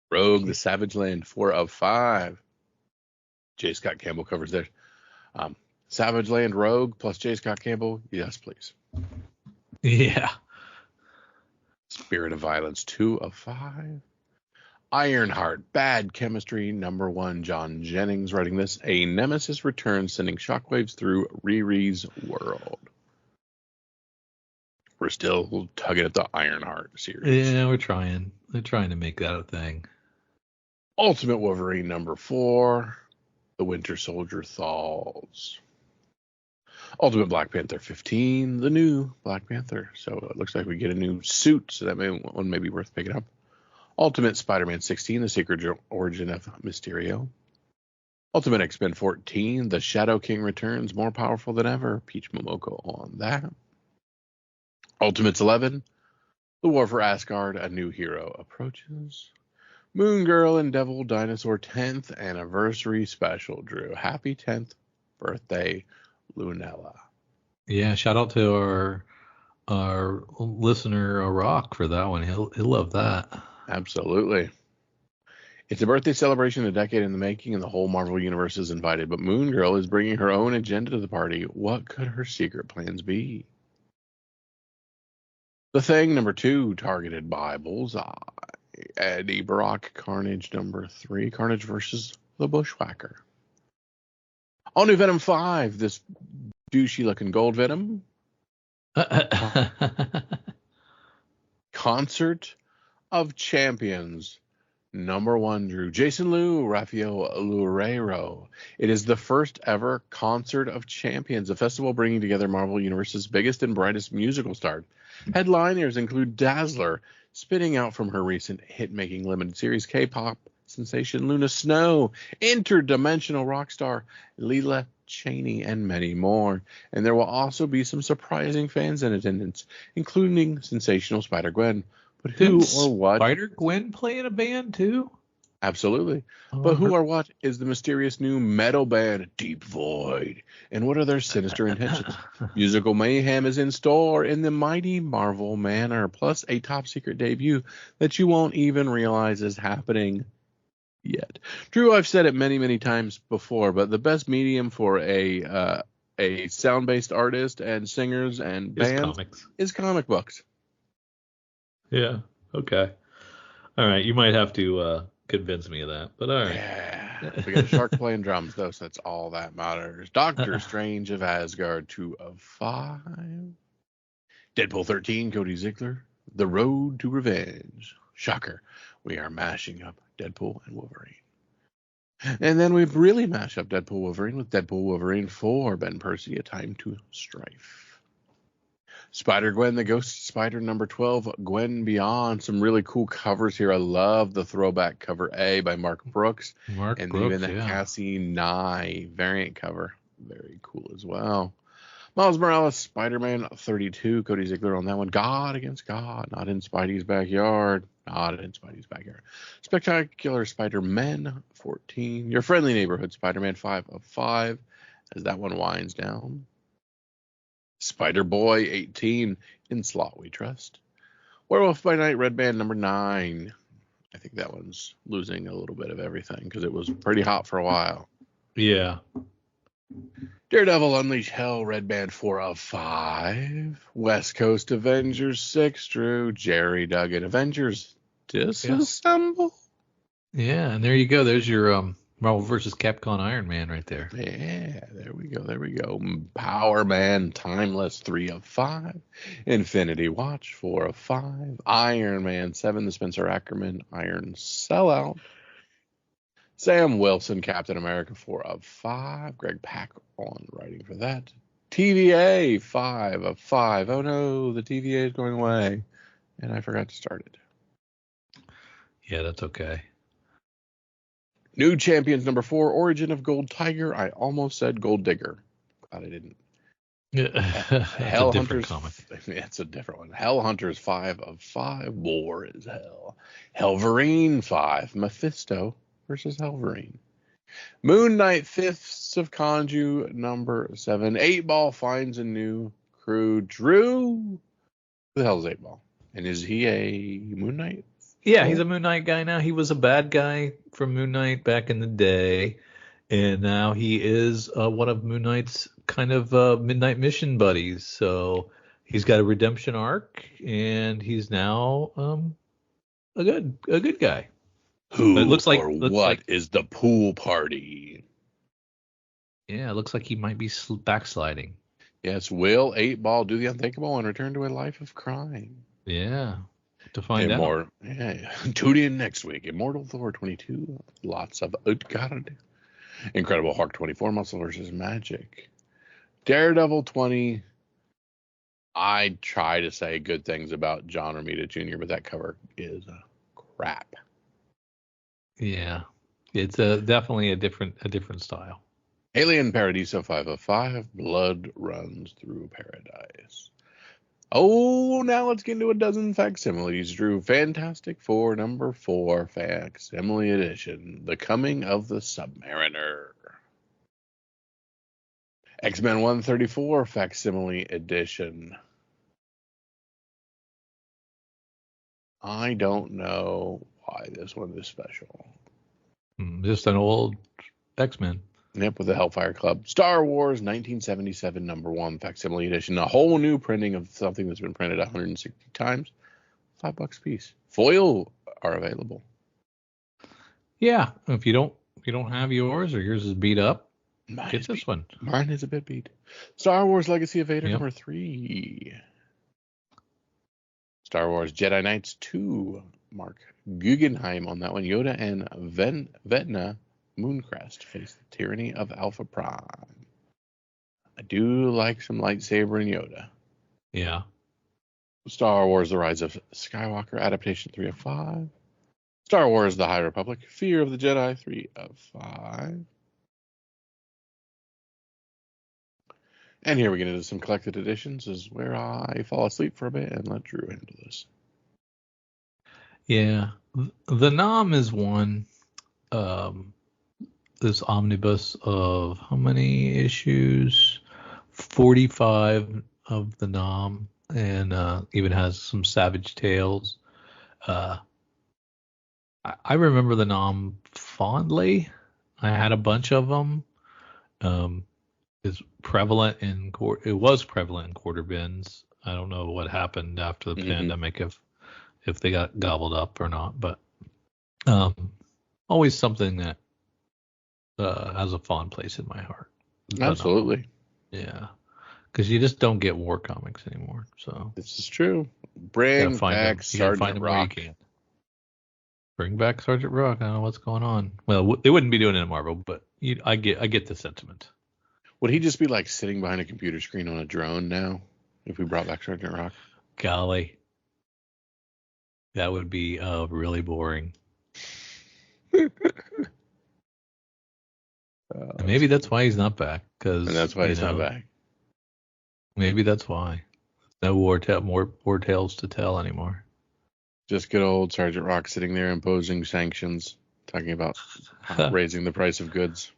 Rogue, the Savage Land, 4 of 5. J. Scott Campbell covers there. Savage Land, Rogue, plus J. Scott Campbell. Yes, please. Yeah. Spirit of Violence, 2 of 5. Ironheart, Bad Chemistry, number 1. John Jennings writing this. A nemesis returns, sending shockwaves through Riri's world. We're still tugging at the Ironheart series. Yeah, we're trying. They're trying to make that a thing. Ultimate Wolverine number 4. The Winter Soldier Thaws. Ultimate Black Panther 15. The new Black Panther. So it looks like we get a new suit, so that one may be worth picking up. Ultimate Spider-Man 16. The Secret Origin of Mysterio. Ultimate X-Men 14. The Shadow King returns, more powerful than ever. Peach Momoko on that. Ultimates 11. The War for Asgard. A new hero approaches. Moon Girl and Devil Dinosaur 10th anniversary special, Drew. Happy 10th birthday, Lunella. Yeah, shout out to our listener Rock for that one. He'll love that. Absolutely. It's a birthday celebration, a decade in the making, and the whole Marvel Universe is invited. But Moon Girl is bringing her own agenda to the party. What could her secret plans be? The Thing, number 2, targeted by Bullseye. Eddie Brock, Carnage, number 3. Carnage versus the Bushwhacker. All new Venom 5. This douchey-looking gold Venom. Concert of Champions. Number 1, Drew. Jason Liu, Rafael Loureiro. It is the first ever Concert of Champions, a festival bringing together Marvel Universe's biggest and brightest musical stars. Headliners include Dazzler, spinning out from her recent hit-making limited series K-pop sensation Luna Snow, interdimensional rock star Leela Cheney, and many more. And there will also be some surprising fans in attendance, including sensational Spider-Gwen. But who or what? Spider-Gwen playing a band too? Absolutely. But who or what is the mysterious new metal band Deep Void? And what are their sinister intentions? Musical mayhem is in store in the mighty Marvel manner, plus a top secret debut that you won't even realize is happening yet. Drew, I've said it many, many times before, but the best medium for a sound-based artist and singers and bands is comic books. Yeah. Okay. All right, you might have to convince me of that, but all right. Yeah. We got a shark playing drums, though, so that's all that matters. Doctor Strange of Asgard, 2 of 5. Deadpool 13, Cody Ziegler. The Road to Revenge. Shocker. We are mashing up Deadpool and Wolverine. And then we've really mashed up Deadpool Wolverine with Deadpool Wolverine 4, Ben Percy, A Time to Strife. Spider-Gwen, the Ghost Spider, number 12, Gwen Beyond. Some really cool covers here. I love the throwback cover A by Mark Brooks. And even the Cassie Nye variant cover. Very cool as well. Miles Morales, Spider-Man 32, Cody Ziegler on that one. God Against God, not in Spidey's backyard. Not in Spidey's backyard. Spectacular Spider-Man 14. Your Friendly Neighborhood Spider-Man 5 of 5 as that one winds down. Spider-Boy 18, In Slot We Trust. Werewolf by Night Red Band number 9. I think that one's losing a little bit of everything because it was pretty hot for a while. Yeah. Daredevil Unleash Hell Red Band 4 of 5. West Coast Avengers 6, Drew. Jerry Duggan Avengers Disassemble. Yeah, and there you go. There's your Marvel vs. Capcom Iron Man right there. Yeah, there we go. There we go. Power Man Timeless 3 of 5. Infinity Watch 4 of 5. Iron Man 7, the Spencer Ackerman Iron Sellout. Sam Wilson, Captain America 4 of 5. Greg Pak on writing for that. TVA 5 of 5. Oh no, the TVA is going away. And I forgot to start it. Yeah, that's okay. New Champions number 4, Origin of Gold Tiger. I almost said Gold Digger. Glad I didn't. Hell Hunters. Comic. It's a different one. Hell Hunters 5 of 5. War is Hell. Helverine 5. Mephisto versus Helverine. Moon Knight Fifths of Kanju number 7. 8-Ball finds a new crew. Drew. Who the hell is 8-Ball? And is he a Moon Knight? Yeah, he's a Moon Knight guy now. He was a bad guy from Moon Knight back in the day, and now he is one of Moon Knight's kind of midnight mission buddies. So he's got a redemption arc, and he's now a good guy. Who but it looks like, is the pool party? Yeah, it looks like he might be backsliding. Yes, will 8-Ball do the unthinkable and return to a life of crime? Yeah. To find out. Yeah. Tune in next week. Immortal Thor 22. Lots of Utgard. Incredible Hulk 24. Muscle versus Magic. Daredevil 20. I try to say good things about John Romita Jr., but that cover is crap. Yeah. It's definitely a different style. Alien Paradiso 5 of 5. Blood Runs Through Paradise. Oh, now let's get into a dozen facsimiles, Drew. Fantastic Four, number 4, facsimile edition. The Coming of the Submariner. X-Men 134, facsimile edition. I don't know why this one is special. Just an old X-Men. Yep, with the Hellfire Club. Star Wars 1977 number 1 facsimile edition. A whole new printing of something that's been printed 160 times. $5 a piece. Foil are available. Yeah, if you don't have yours or yours is beat up, get this one. Mine is a bit beat. Star Wars Legacy of Vader number 3. Star Wars Jedi Knights 2. Mark Guggenheim on that one. Yoda and Vecna Mooncrest face the tyranny of Alpha Prime. I do like some lightsaber and Yoda. Yeah. Star Wars The Rise of Skywalker adaptation 3 of 5. Star Wars The High Republic Fear of the Jedi 3 of 5. And here we get into some collected editions. This is where I fall asleep for a bit and let Drew handle this. Yeah. The Nom is one. This omnibus of how many issues? 45 of the Nom, and even has some Savage Tales. I remember the Nom fondly. I had a bunch of them. It was prevalent in quarter bins. I don't know what happened after the pandemic, if they got gobbled up or not, but Always something that has a fond place in my heart. Absolutely. Yeah. Because you just don't get war comics anymore. So this is true. Bring back Sergeant Rock. Bring back Sergeant Rock. I don't know what's going on. Well, they wouldn't be doing it in Marvel, but I get the sentiment. Would he just be like sitting behind a computer screen on a drone now if we brought back Sergeant Rock? Golly. That would be really boring. Maybe that's why he's not back. And that's why he's not back. Maybe that's why. No more war tales to tell anymore. Just good old Sergeant Rock sitting there imposing sanctions, talking about raising the price of goods.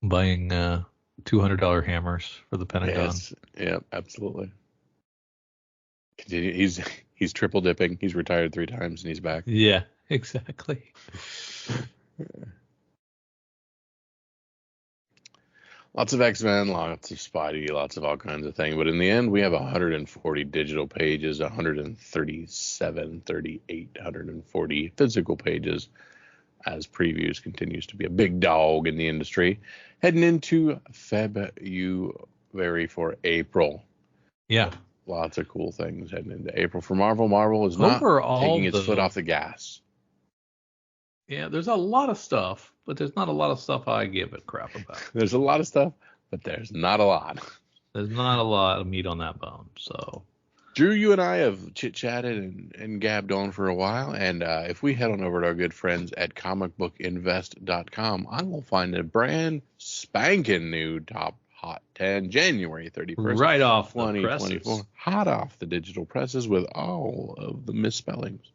Buying $200 hammers for the Pentagon. Yes. Yeah, absolutely. Continue. He's triple dipping. He's retired 3 times and he's back. Yeah, exactly. Lots of X-Men, lots of Spidey, lots of all kinds of things. But in the end, we have 140 digital pages, 137, 38, 140 physical pages, as previews continues to be a big dog in the industry. Heading into February for April. Yeah. Lots of cool things heading into April for Marvel. Marvel is not taking its foot off the gas. Yeah, there's a lot of stuff, but there's not a lot of stuff I give a crap about. There's a lot of stuff, but there's not a lot. There's not a lot of meat on that bone. So, Drew, you and I have chit-chatted and gabbed on for a while, and if we head on over to our good friends at comicbookinvest.com, I will find a brand spanking new top Hot 10, January 31st. Right off 2024. The presses. Hot off the digital presses with all of the misspellings.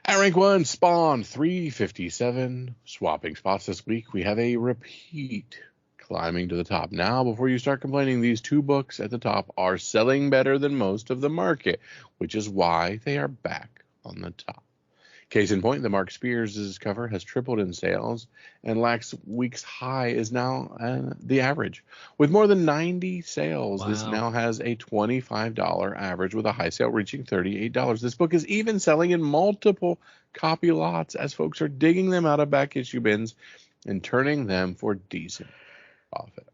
At rank 1, Spawn 357. Swapping spots this week. We have a repeat climbing to the top. Now, before you start complaining, these 2 books at the top are selling better than most of the market, which is why they are back on the top. Case in point, the Mark Spears' cover has tripled in sales, and last week's high is now the average. With more than 90 sales, This now has a $25 average, with a high sale reaching $38. This book is even selling in multiple copy lots as folks are digging them out of back issue bins and turning them for decent profit.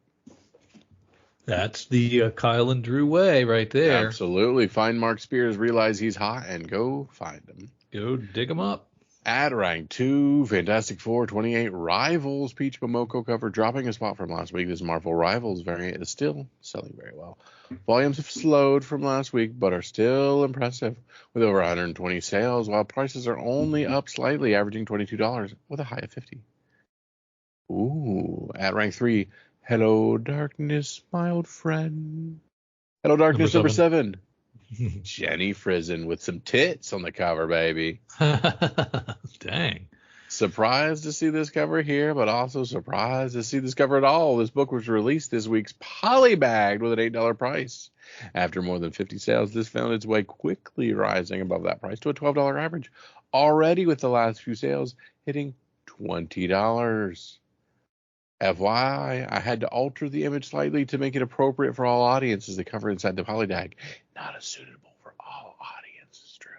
That's the Kyle and Drew way right there. Absolutely. Find Mark Spears, realize he's hot, and go find him. Go dig them up. At rank 2, Fantastic Four 28 Rivals Peach Momoko cover, dropping a spot from last week. This Marvel Rivals variant is still selling very well. Volumes have slowed from last week, but are still impressive, with over 120 sales, while prices are only up slightly, averaging $22, with a high of $50. Ooh, at rank 3, Hello Darkness, my old friend. Hello Darkness number 7. Jenny Frizen with some tits on the cover, baby. Dang. Surprised to see this cover here, but also surprised to see this cover at all. This book was released this week's polybagged with an $8 price. After more than 50 sales, this found its way quickly rising above that price to a $12 average. Already with the last few sales hitting $20. FYI, I had to alter the image slightly to make it appropriate for all audiences. The cover inside the polydag, not as suitable for all audiences, Drew.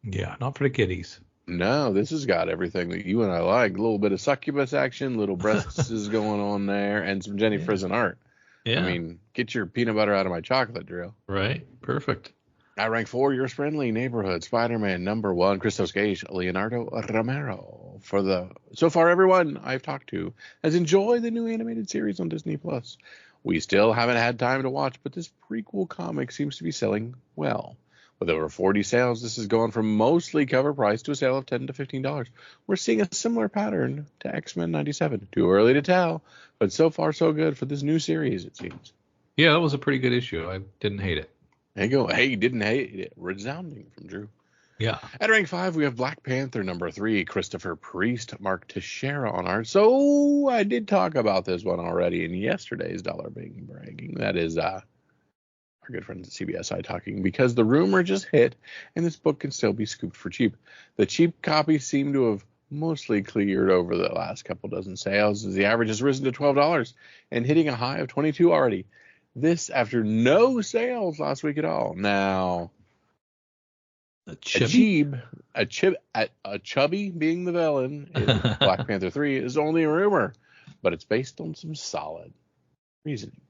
Yeah, not for the kiddies. No, this has got everything that you and I like. A little bit of succubus action, little breasts is going on there, and some Jenny Frizen art. Yeah. I mean, get your peanut butter out of my chocolate, Drew. Right. Perfect. At rank 4, your friendly neighborhood Spider-Man number 1, Kristoff Gage, Leonardo Romero. So far, everyone I've talked to has enjoyed the new animated series on Disney+. We still haven't had time to watch, but this prequel comic seems to be selling well. With over 40 sales, this has gone from mostly cover price to a sale of $10 to $15. We're seeing a similar pattern to X-Men 97. Too early to tell, but so far so good for this new series, it seems. Yeah, that was a pretty good issue. I didn't hate it. There you go. Hey, didn't hate it. Resounding from Drew. Yeah. At rank 5, we have Black Panther number 3, Christopher Priest, Mark Teixeira on art. So I did talk about this one already in yesterday's Dollar Bing Bragging. That is our good friends at CBSI talking, because the rumor just hit and this book can still be scooped for cheap. The cheap copies seem to have mostly cleared over the last couple dozen sales, as the average has risen to $12 and hitting a high of $22 already. This after no sales last week at all. Now, A chubby? A chubby being the villain in Black Panther 3 is only a rumor, but it's based on some solid reasoning.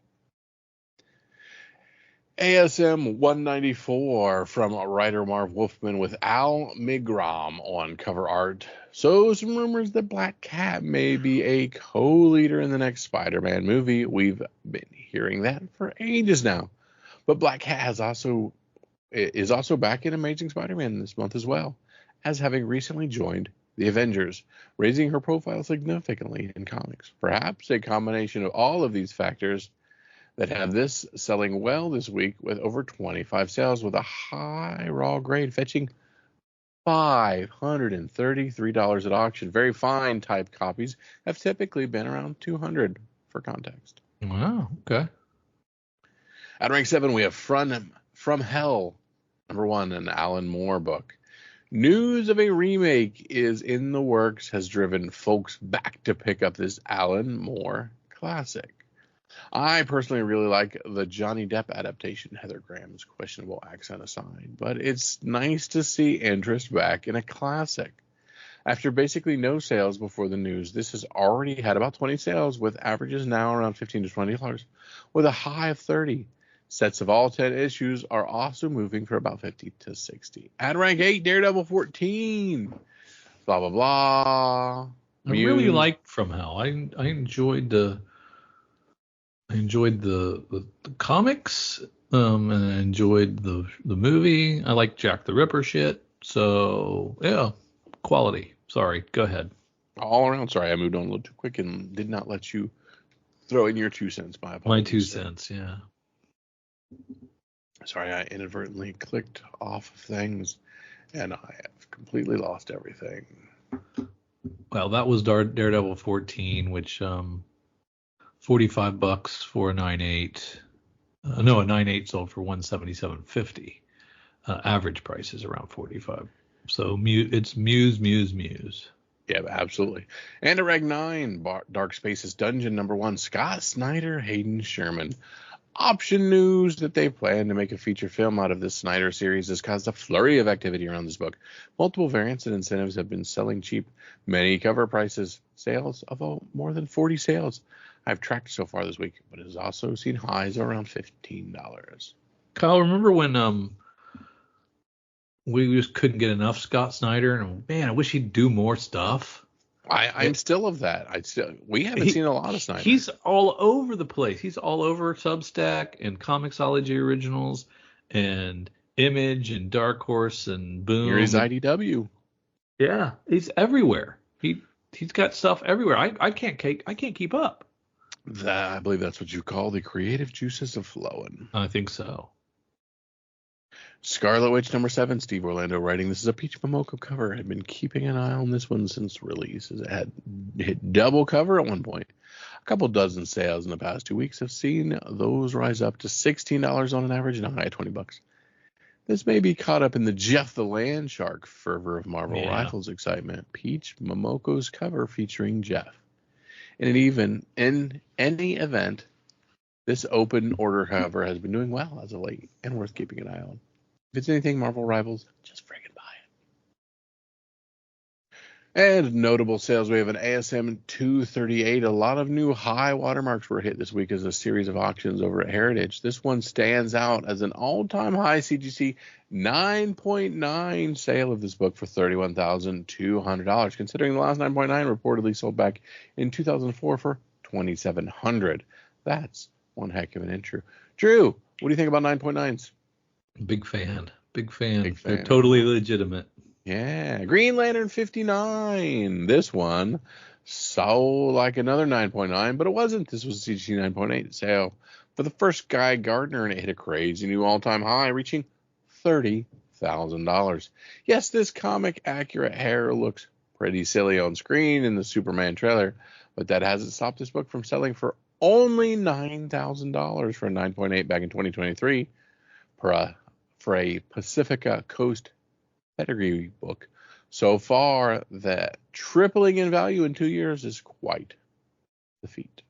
ASM 194 from writer Marv Wolfman with Al Migram on cover art. So some rumors that Black Cat may be a co-leader in the next Spider-Man movie. We've been hearing that for ages now. But Black Cat is also back in Amazing Spider-Man this month as well, as having recently joined the Avengers, raising her profile significantly in comics. Perhaps a combination of all of these factors that have this selling well this week with over 25 sales with a high raw grade fetching $533 at auction. Very fine type copies have typically been around $200 for context. Wow, okay. At rank 7, we have From Hell, #1, an Alan Moore book. News of a remake is in the works has driven folks back to pick up this Alan Moore classic. I personally really like the Johnny Depp adaptation, Heather Graham's questionable accent aside, but it's nice to see interest back in a classic. After basically no sales before the news, this has already had about 20 sales, with averages now around $15 to $20, with a high of 30. Sets of all 10 issues are also moving for about 50 to 60. At rank 8, Daredevil 14. Blah, blah, blah. I really liked From Hell. I enjoyed the comics, and I enjoyed the movie. I like Jack the Ripper shit. So yeah, quality. Sorry, go ahead. All around. Sorry, I moved on a little too quick and did not let you throw in your 2 cents. My apologies. My 2 cents, yeah. Sorry, I inadvertently clicked off of things, and I have completely lost everything. Well, that was Daredevil 14, which $45 for a 9.8. A 9.8 sold for $177.50. Average price is around $45. So it's Muse. Yeah, absolutely. And at rank 9, Dark Spaces Dungeon #1, Scott Snyder, Hayden Sherman. Option news that they plan to make a feature film out of this Snyder series has caused a flurry of activity around this book. Multiple variants and incentives have been selling cheap. Many cover prices, sales of more than 40 sales I've tracked so far this week, but it has also seen highs around $15. Kyle, remember when we just couldn't get enough Scott Snyder, and man, I wish he'd do more stuff. I'm still of that. We haven't seen a lot of Snyder. He's all over the place. He's all over Substack and Comixology Originals and Image and Dark Horse and Boom. Here's IDW. Yeah, he's everywhere. He's got stuff everywhere. I can't keep up. I believe that's what you call the creative juices of flowing. I think so. Scarlet Witch #7, Steve Orlando writing. This is a Peach Momoko cover. I've been keeping an eye on this one since release. It had hit double cover at one point. A couple dozen sales in the past 2 weeks have seen those rise up to $16 on an average and a high of $20. This may be caught up in the Jeff the Land Shark fervor of Marvel Rivals excitement. Peach Momoko's cover featuring Jeff. In any event, this open order cover has been doing well as of late and worth keeping an eye on. If it's anything Marvel Rivals, just friggin' buy it. And notable sales, we have an ASM 238. A lot of new high watermarks were hit this week as a series of auctions over at Heritage. This one stands out as an all-time high CGC 9.9 sale of this book for $31,200, considering the last 9.9 reportedly sold back in 2004 for $2,700. That's one heck of an intro. Drew, what do you think about 9.9s? Big fan. They're totally legitimate. Yeah. Green Lantern 59. This one sold like another 9.9, but it wasn't. This was a CGC 9.8 sale for the first Guy Gardner, and it hit a crazy new all-time high, reaching $30,000. Yes, this comic accurate hair looks pretty silly on screen in the Superman trailer, but that hasn't stopped this book from selling for only $9,000 for a 9.8 back in 2023 for a Pacifica Coast pedigree book. So far, that tripling in value in 2 years is quite the feat.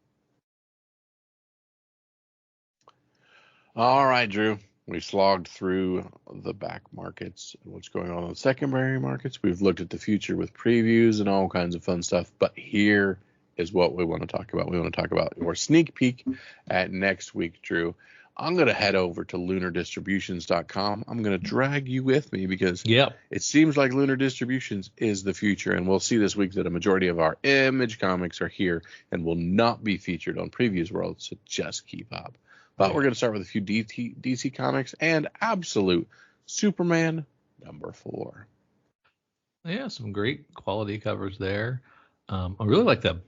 All right, Drew. We slogged through the back markets and what's going on in the secondary markets. We've looked at the future with previews and all kinds of fun stuff. But here is what we want to talk about. We want to talk about your sneak peek at next week, Drew. I'm going to head over to lunardistributions.com. I'm going to drag you with me because it seems like Lunar Distributions is the future. And we'll see this week that a majority of our Image comics are here and will not be featured on Previews World. So just keep up. But we're going to start with a few DC comics and Absolute Superman #4. Yeah, some great quality covers there. I really like that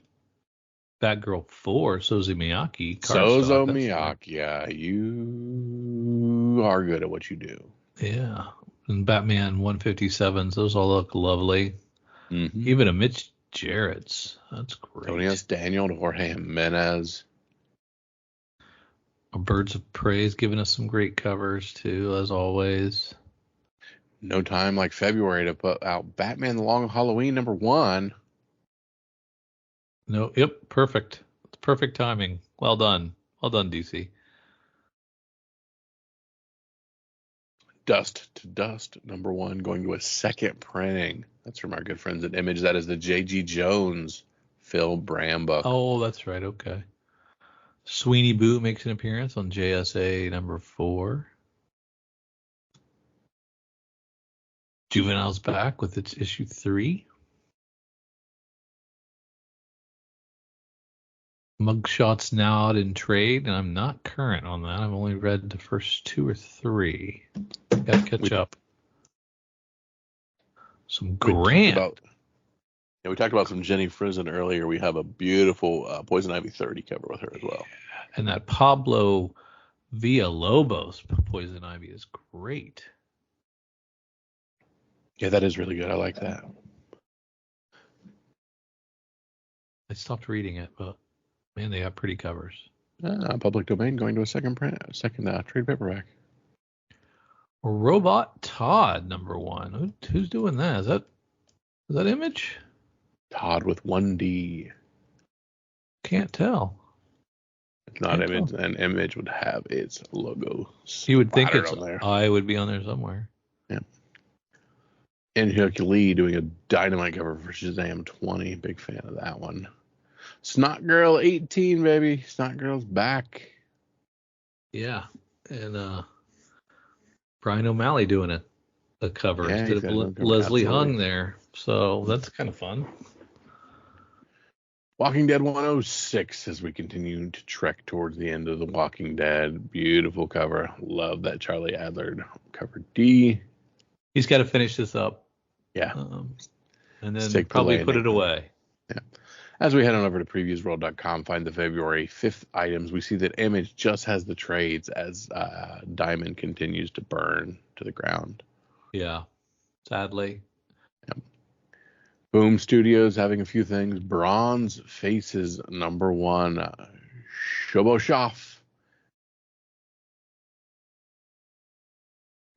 Batgirl 4, Sozo Miyake. Sozo Miyake, yeah. You are good at what you do. Yeah. And Batman 157s, those all look lovely. Mm-hmm. Even a Mitch Jarrett's. That's great. Tony S. Daniel to Jorge Jimenez. Birds of Prey's giving us some great covers, too, as always. No time like February to put out Batman The Long Halloween #1. No, yep, perfect. It's perfect timing. Well done. Well done, DC. Dust to Dust #1 going to a second printing. That's from our good friends at Image. That is the J.G. Jones Phil Bram book. Oh, that's right. Okay. Sweeney Boo makes an appearance on JSA #4. Juvenile's back with its issue 3. Mugshot's now out in trade, and I'm not current on that. I've only read the first 2 or 3. Got to catch up. Some grand. We talked about some Jenny Frison earlier. We have a beautiful Poison Ivy 30 cover with her as well. And that Pablo Villalobos Poison Ivy is great. Yeah, that is really good. I like that. I stopped reading it, but man, they got pretty covers. Public domain going to a second trade paperback. Robot Todd #1. Who's doing that? Is that Image? Todd with 1D. Can't tell. It's not Image, and Image would have its logo. You would think on there. I would be on there somewhere. Yeah. And Hyuk Lee doing a dynamite cover for Shazam 20. Big fan of that one. Snot Girl 18, baby. Snot Girl's back. Yeah. And Brian O'Malley doing a cover instead of Leslie Hung there. So that's kind of fun. Walking Dead 106 as we continue to trek towards the end of The Walking Dead. Beautiful cover. Love that Charlie Adler cover D. He's got to finish this up. Yeah. And then probably put it away. Yeah. As we head on over to previewsworld.com, find the February 5th items. We see that Image just has the trades as Diamond continues to burn to the ground. Yeah. Sadly. Yep. Boom Studios having a few things. Bronze Faces #1. Shobo Shoff.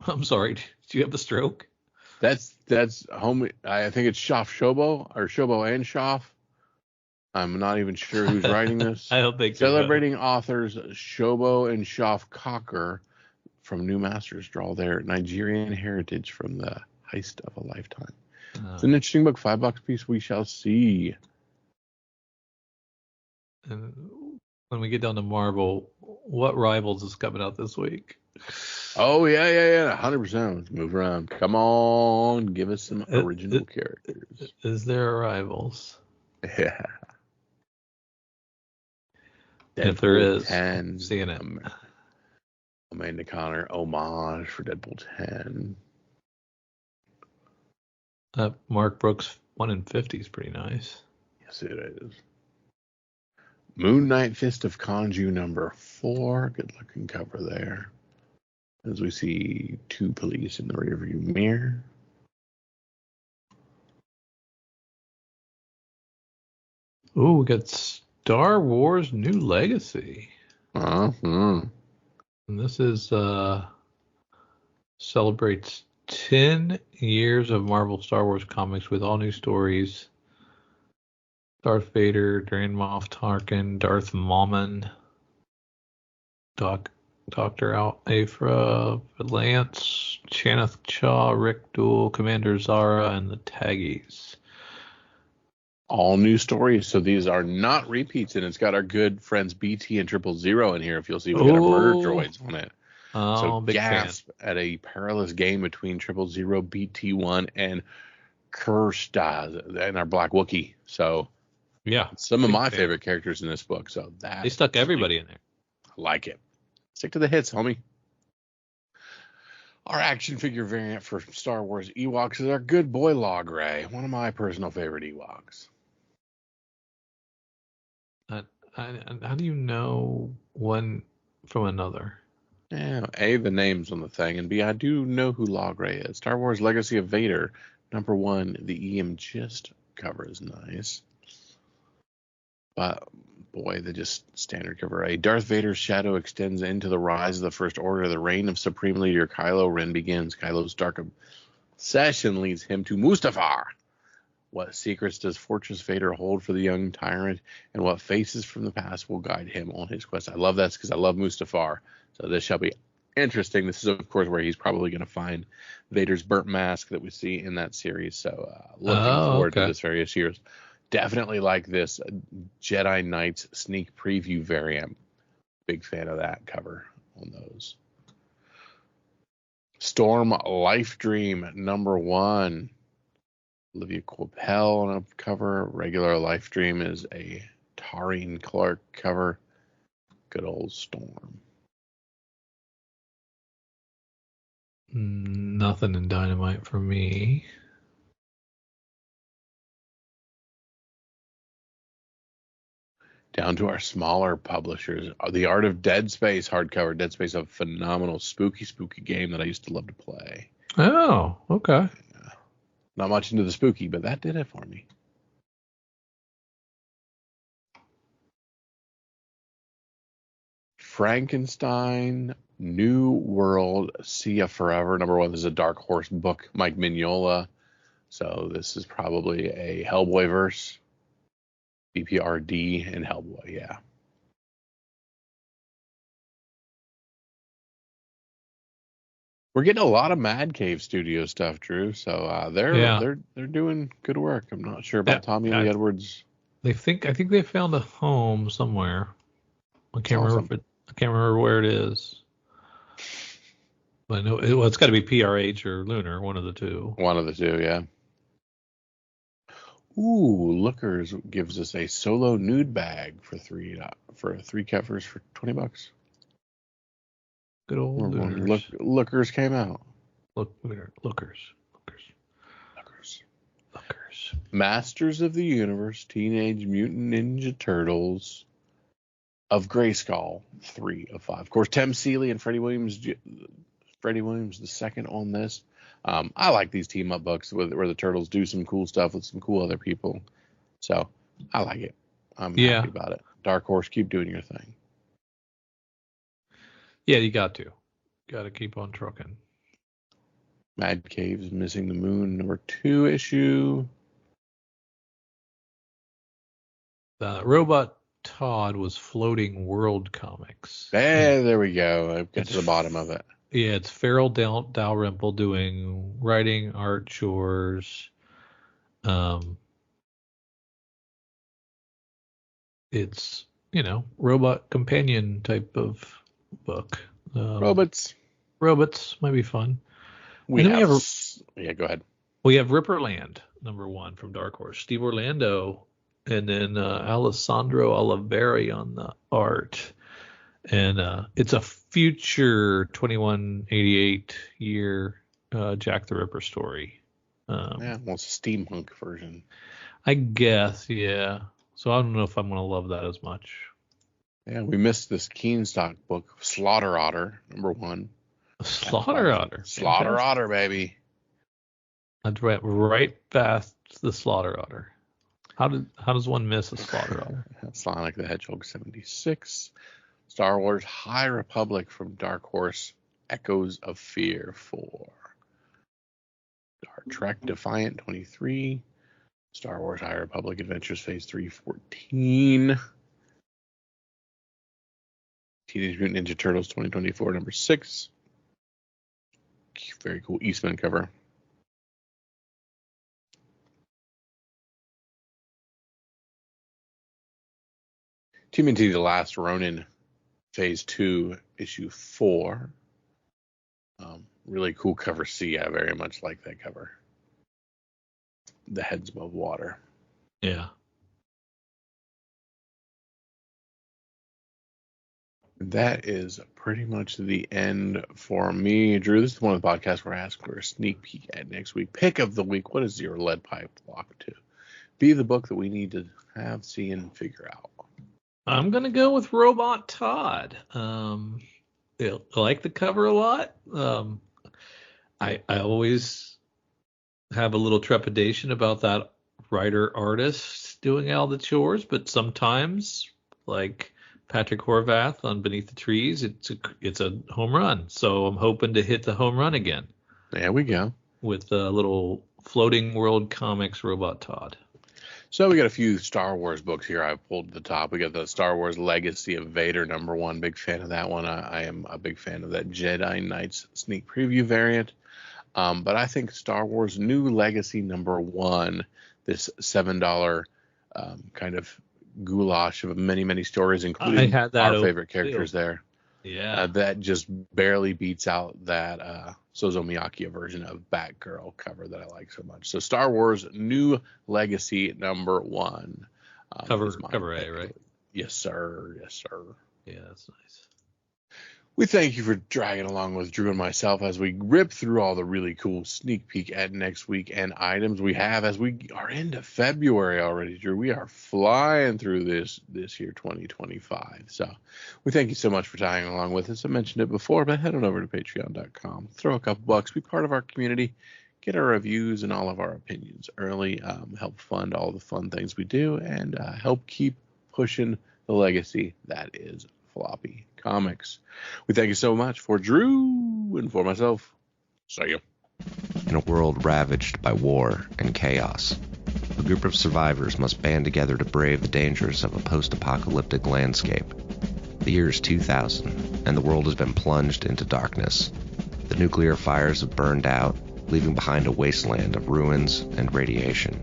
I'm sorry. Did you have the stroke? That's home. I think it's Shoff Shobo or Shobo and Shoff. I'm not even sure who's writing this. I don't think Celebrating authors Shobo and Shoff Cocker from New Masters draw their Nigerian heritage from the heist of a lifetime. It's an interesting book. $5 piece. We shall see. And when we get down to Marvel, what Rivals is coming out this week? Oh, yeah. 100%. Let's move around. Come on. Give us some original characters. Is there Rivals? Yeah. Deadpool if there is, 10, seeing it. Amanda Connor homage for Deadpool 10. Mark Brooks 1 in 50 is pretty nice. Yes, it is. Moon Knight Fist of Kanju #4. Good looking cover there. As we see 2 police in the rearview mirror. Ooh, we got Star Wars New Legacy. And this is celebrates 10 years of Marvel Star Wars comics with all new stories. Darth Vader, Grand Moff Tarkin, Darth Maulman, Doc Dr. Afra, Lance, Chaneth Chaw, Rick Duel, Commander Zara, and the Taggies. All new stories, so these are not repeats, and it's got our good friends BT and 000 in here. If you'll see, we got our murder droids on it. So big gasp fan. at a perilous game between 000 BT1 and Kirstoff and our Black Wookiee. So Yeah, some of my fan. favorite characters in this book. So that they stuck everybody in there. I like it. Stick to the hits, homie. Our action figure variant for Star Wars Ewoks is our good boy Logray, one of my personal favorite Ewoks. How do you know one from another? Yeah, A, the name's on the thing, and B, I do know who Logray is. Star Wars Legacy of Vader, #1, the EM Gist cover is nice. But, boy, the just standard cover A. Darth Vader's shadow extends into the rise of the First Order. The reign of Supreme Leader Kylo Ren begins. Kylo's dark obsession leads him to Mustafar. What secrets does Fortress Vader hold for the young tyrant, and what faces from the past will guide him on his quest? I love that because I love Mustafar. So this shall be interesting. This is, of course, where he's probably going to find Vader's burnt mask that we see in that series. So looking forward to this various years. Definitely like this Jedi Knights sneak preview variant. Big fan of that cover on those. Storm Life Dream #1. Olivia Coipel on a cover. Regular Life Dream is a Tareen Clark cover. Good old Storm. Nothing in Dynamite for me. Down to our smaller publishers. The Art of Dead Space hardcover. Dead Space, a phenomenal spooky game that I used to love to play. Oh, okay. Yeah. Not much into the spooky, but that did it for me. Frankenstein, New World, See Ya Forever. #1 is a Dark Horse book, Mike Mignola. So this is probably a Hellboy verse. BPRD and Hellboy, yeah. We're getting a lot of Mad Cave Studio stuff, Drew. So they're doing good work. I'm not sure about Tommy Lee Edwards. I think they found a home somewhere. I can't remember where it is. But I know it's got to be PRH or Lunar, one of the two. One of the two, yeah. Ooh, Lookers gives us a solo nude bag for three covers for $20. Good old Lunars. Lookers came out. Lookers. Masters of the Universe, Teenage Mutant Ninja Turtles of Grayskull, 3 of 5. Of course, Tim Seeley and Freddie Williams the second on this. I like these team up books where the Turtles do some cool stuff with some cool other people. So I like it. I'm happy about it. Dark Horse, keep doing your thing. Yeah, you got to. Got to keep on trucking. Mad Cave's Missing the Moon, #2 issue. Robot Todd was Floating World Comics. There we go. I got to the bottom of it. Yeah, it's Farel Dalrymple doing writing, art, chores. It's, robot companion type of book. Robots might be fun. Go ahead. We have Ripperland, #1 from Dark Horse. Steve Orlando, and then Alessandro Oliveri on the art. And it's a future 2188 year Jack the Ripper story. It's a steampunk version. I guess, yeah. So I don't know if I'm going to love that as much. Yeah, we missed this Keenstock book, Slaughter Otter, #1. Slaughter Otter. Slaughter Otter, baby. I went right past the Slaughter Otter. How does one miss a Slaughter Otter? Sonic the Hedgehog 76. Star Wars High Republic from Dark Horse, Echoes of Fear 4. Star Trek Defiant 23. Star Wars High Republic Adventures Phase 3 14. Teenage Mutant Ninja Turtles 2024 number 6. Very cool Eastman cover. TMNT The Last Ronin Phase 2 issue 4. Really cool cover C. I very much like that cover. The heads above water. Yeah. That is pretty much the end for me. Drew, this is one of the podcasts where I ask for a sneak peek at next week. Pick of the week. What is your lead pipe walk to? Be the book that we need to have, see, and figure out. I'm going to go with Robot Todd. I like the cover a lot. I always have a little trepidation about that writer-artist doing all the chores, but sometimes, like Patrick Horvath on Beneath the Trees, it's a home run. So I'm hoping to hit the home run again. There we go. With a little Floating World Comics Robot Todd. So we got a few Star Wars books here I pulled to the top. We got the Star Wars Legacy of Vader number 1. Big fan of that one. I am a big fan of that Jedi Knights sneak preview variant. But I think Star Wars New Legacy number 1, this $7 kind of goulash of many, many stories, including our favorite characters there. Yeah. That just barely beats out that Sozo Miyake version of Batgirl cover that I like so much. So Star Wars New Legacy number 1. Cover A, right? Yes, sir. Yes, sir. Yeah, that's nice. We thank you for dragging along with Drew and myself as we rip through all the really cool sneak peek at next week and items we have as we are into February already, Drew. We are flying through this year 2025. So we thank you so much for tagging along with us. I mentioned it before, but head on over to patreon.com. Throw a couple bucks. Be part of our community. Get our reviews and all of our opinions early. Help fund all the fun things we do and help keep pushing the legacy that is Floppy Comics. We thank you so much for Drew and for myself. See you. In a world ravaged by war and chaos, a group of survivors must band together to brave the dangers of a post-apocalyptic landscape. The year is 2000, and the world has been plunged into darkness. The nuclear fires have burned out, leaving behind a wasteland of ruins and radiation.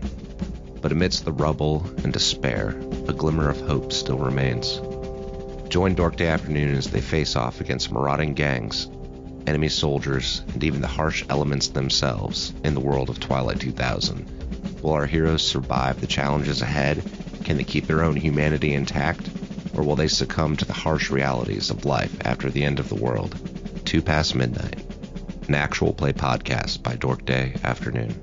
But amidst the rubble and despair, a glimmer of hope still remains. Join Dork Day Afternoon as they face off against marauding gangs, enemy soldiers, and even the harsh elements themselves in the world of Twilight 2000. Will our heroes survive the challenges ahead? Can they keep their own humanity intact? Or will they succumb to the harsh realities of life after the end of the world? 2 Past Midnight, an actual play podcast by Dork Day Afternoon.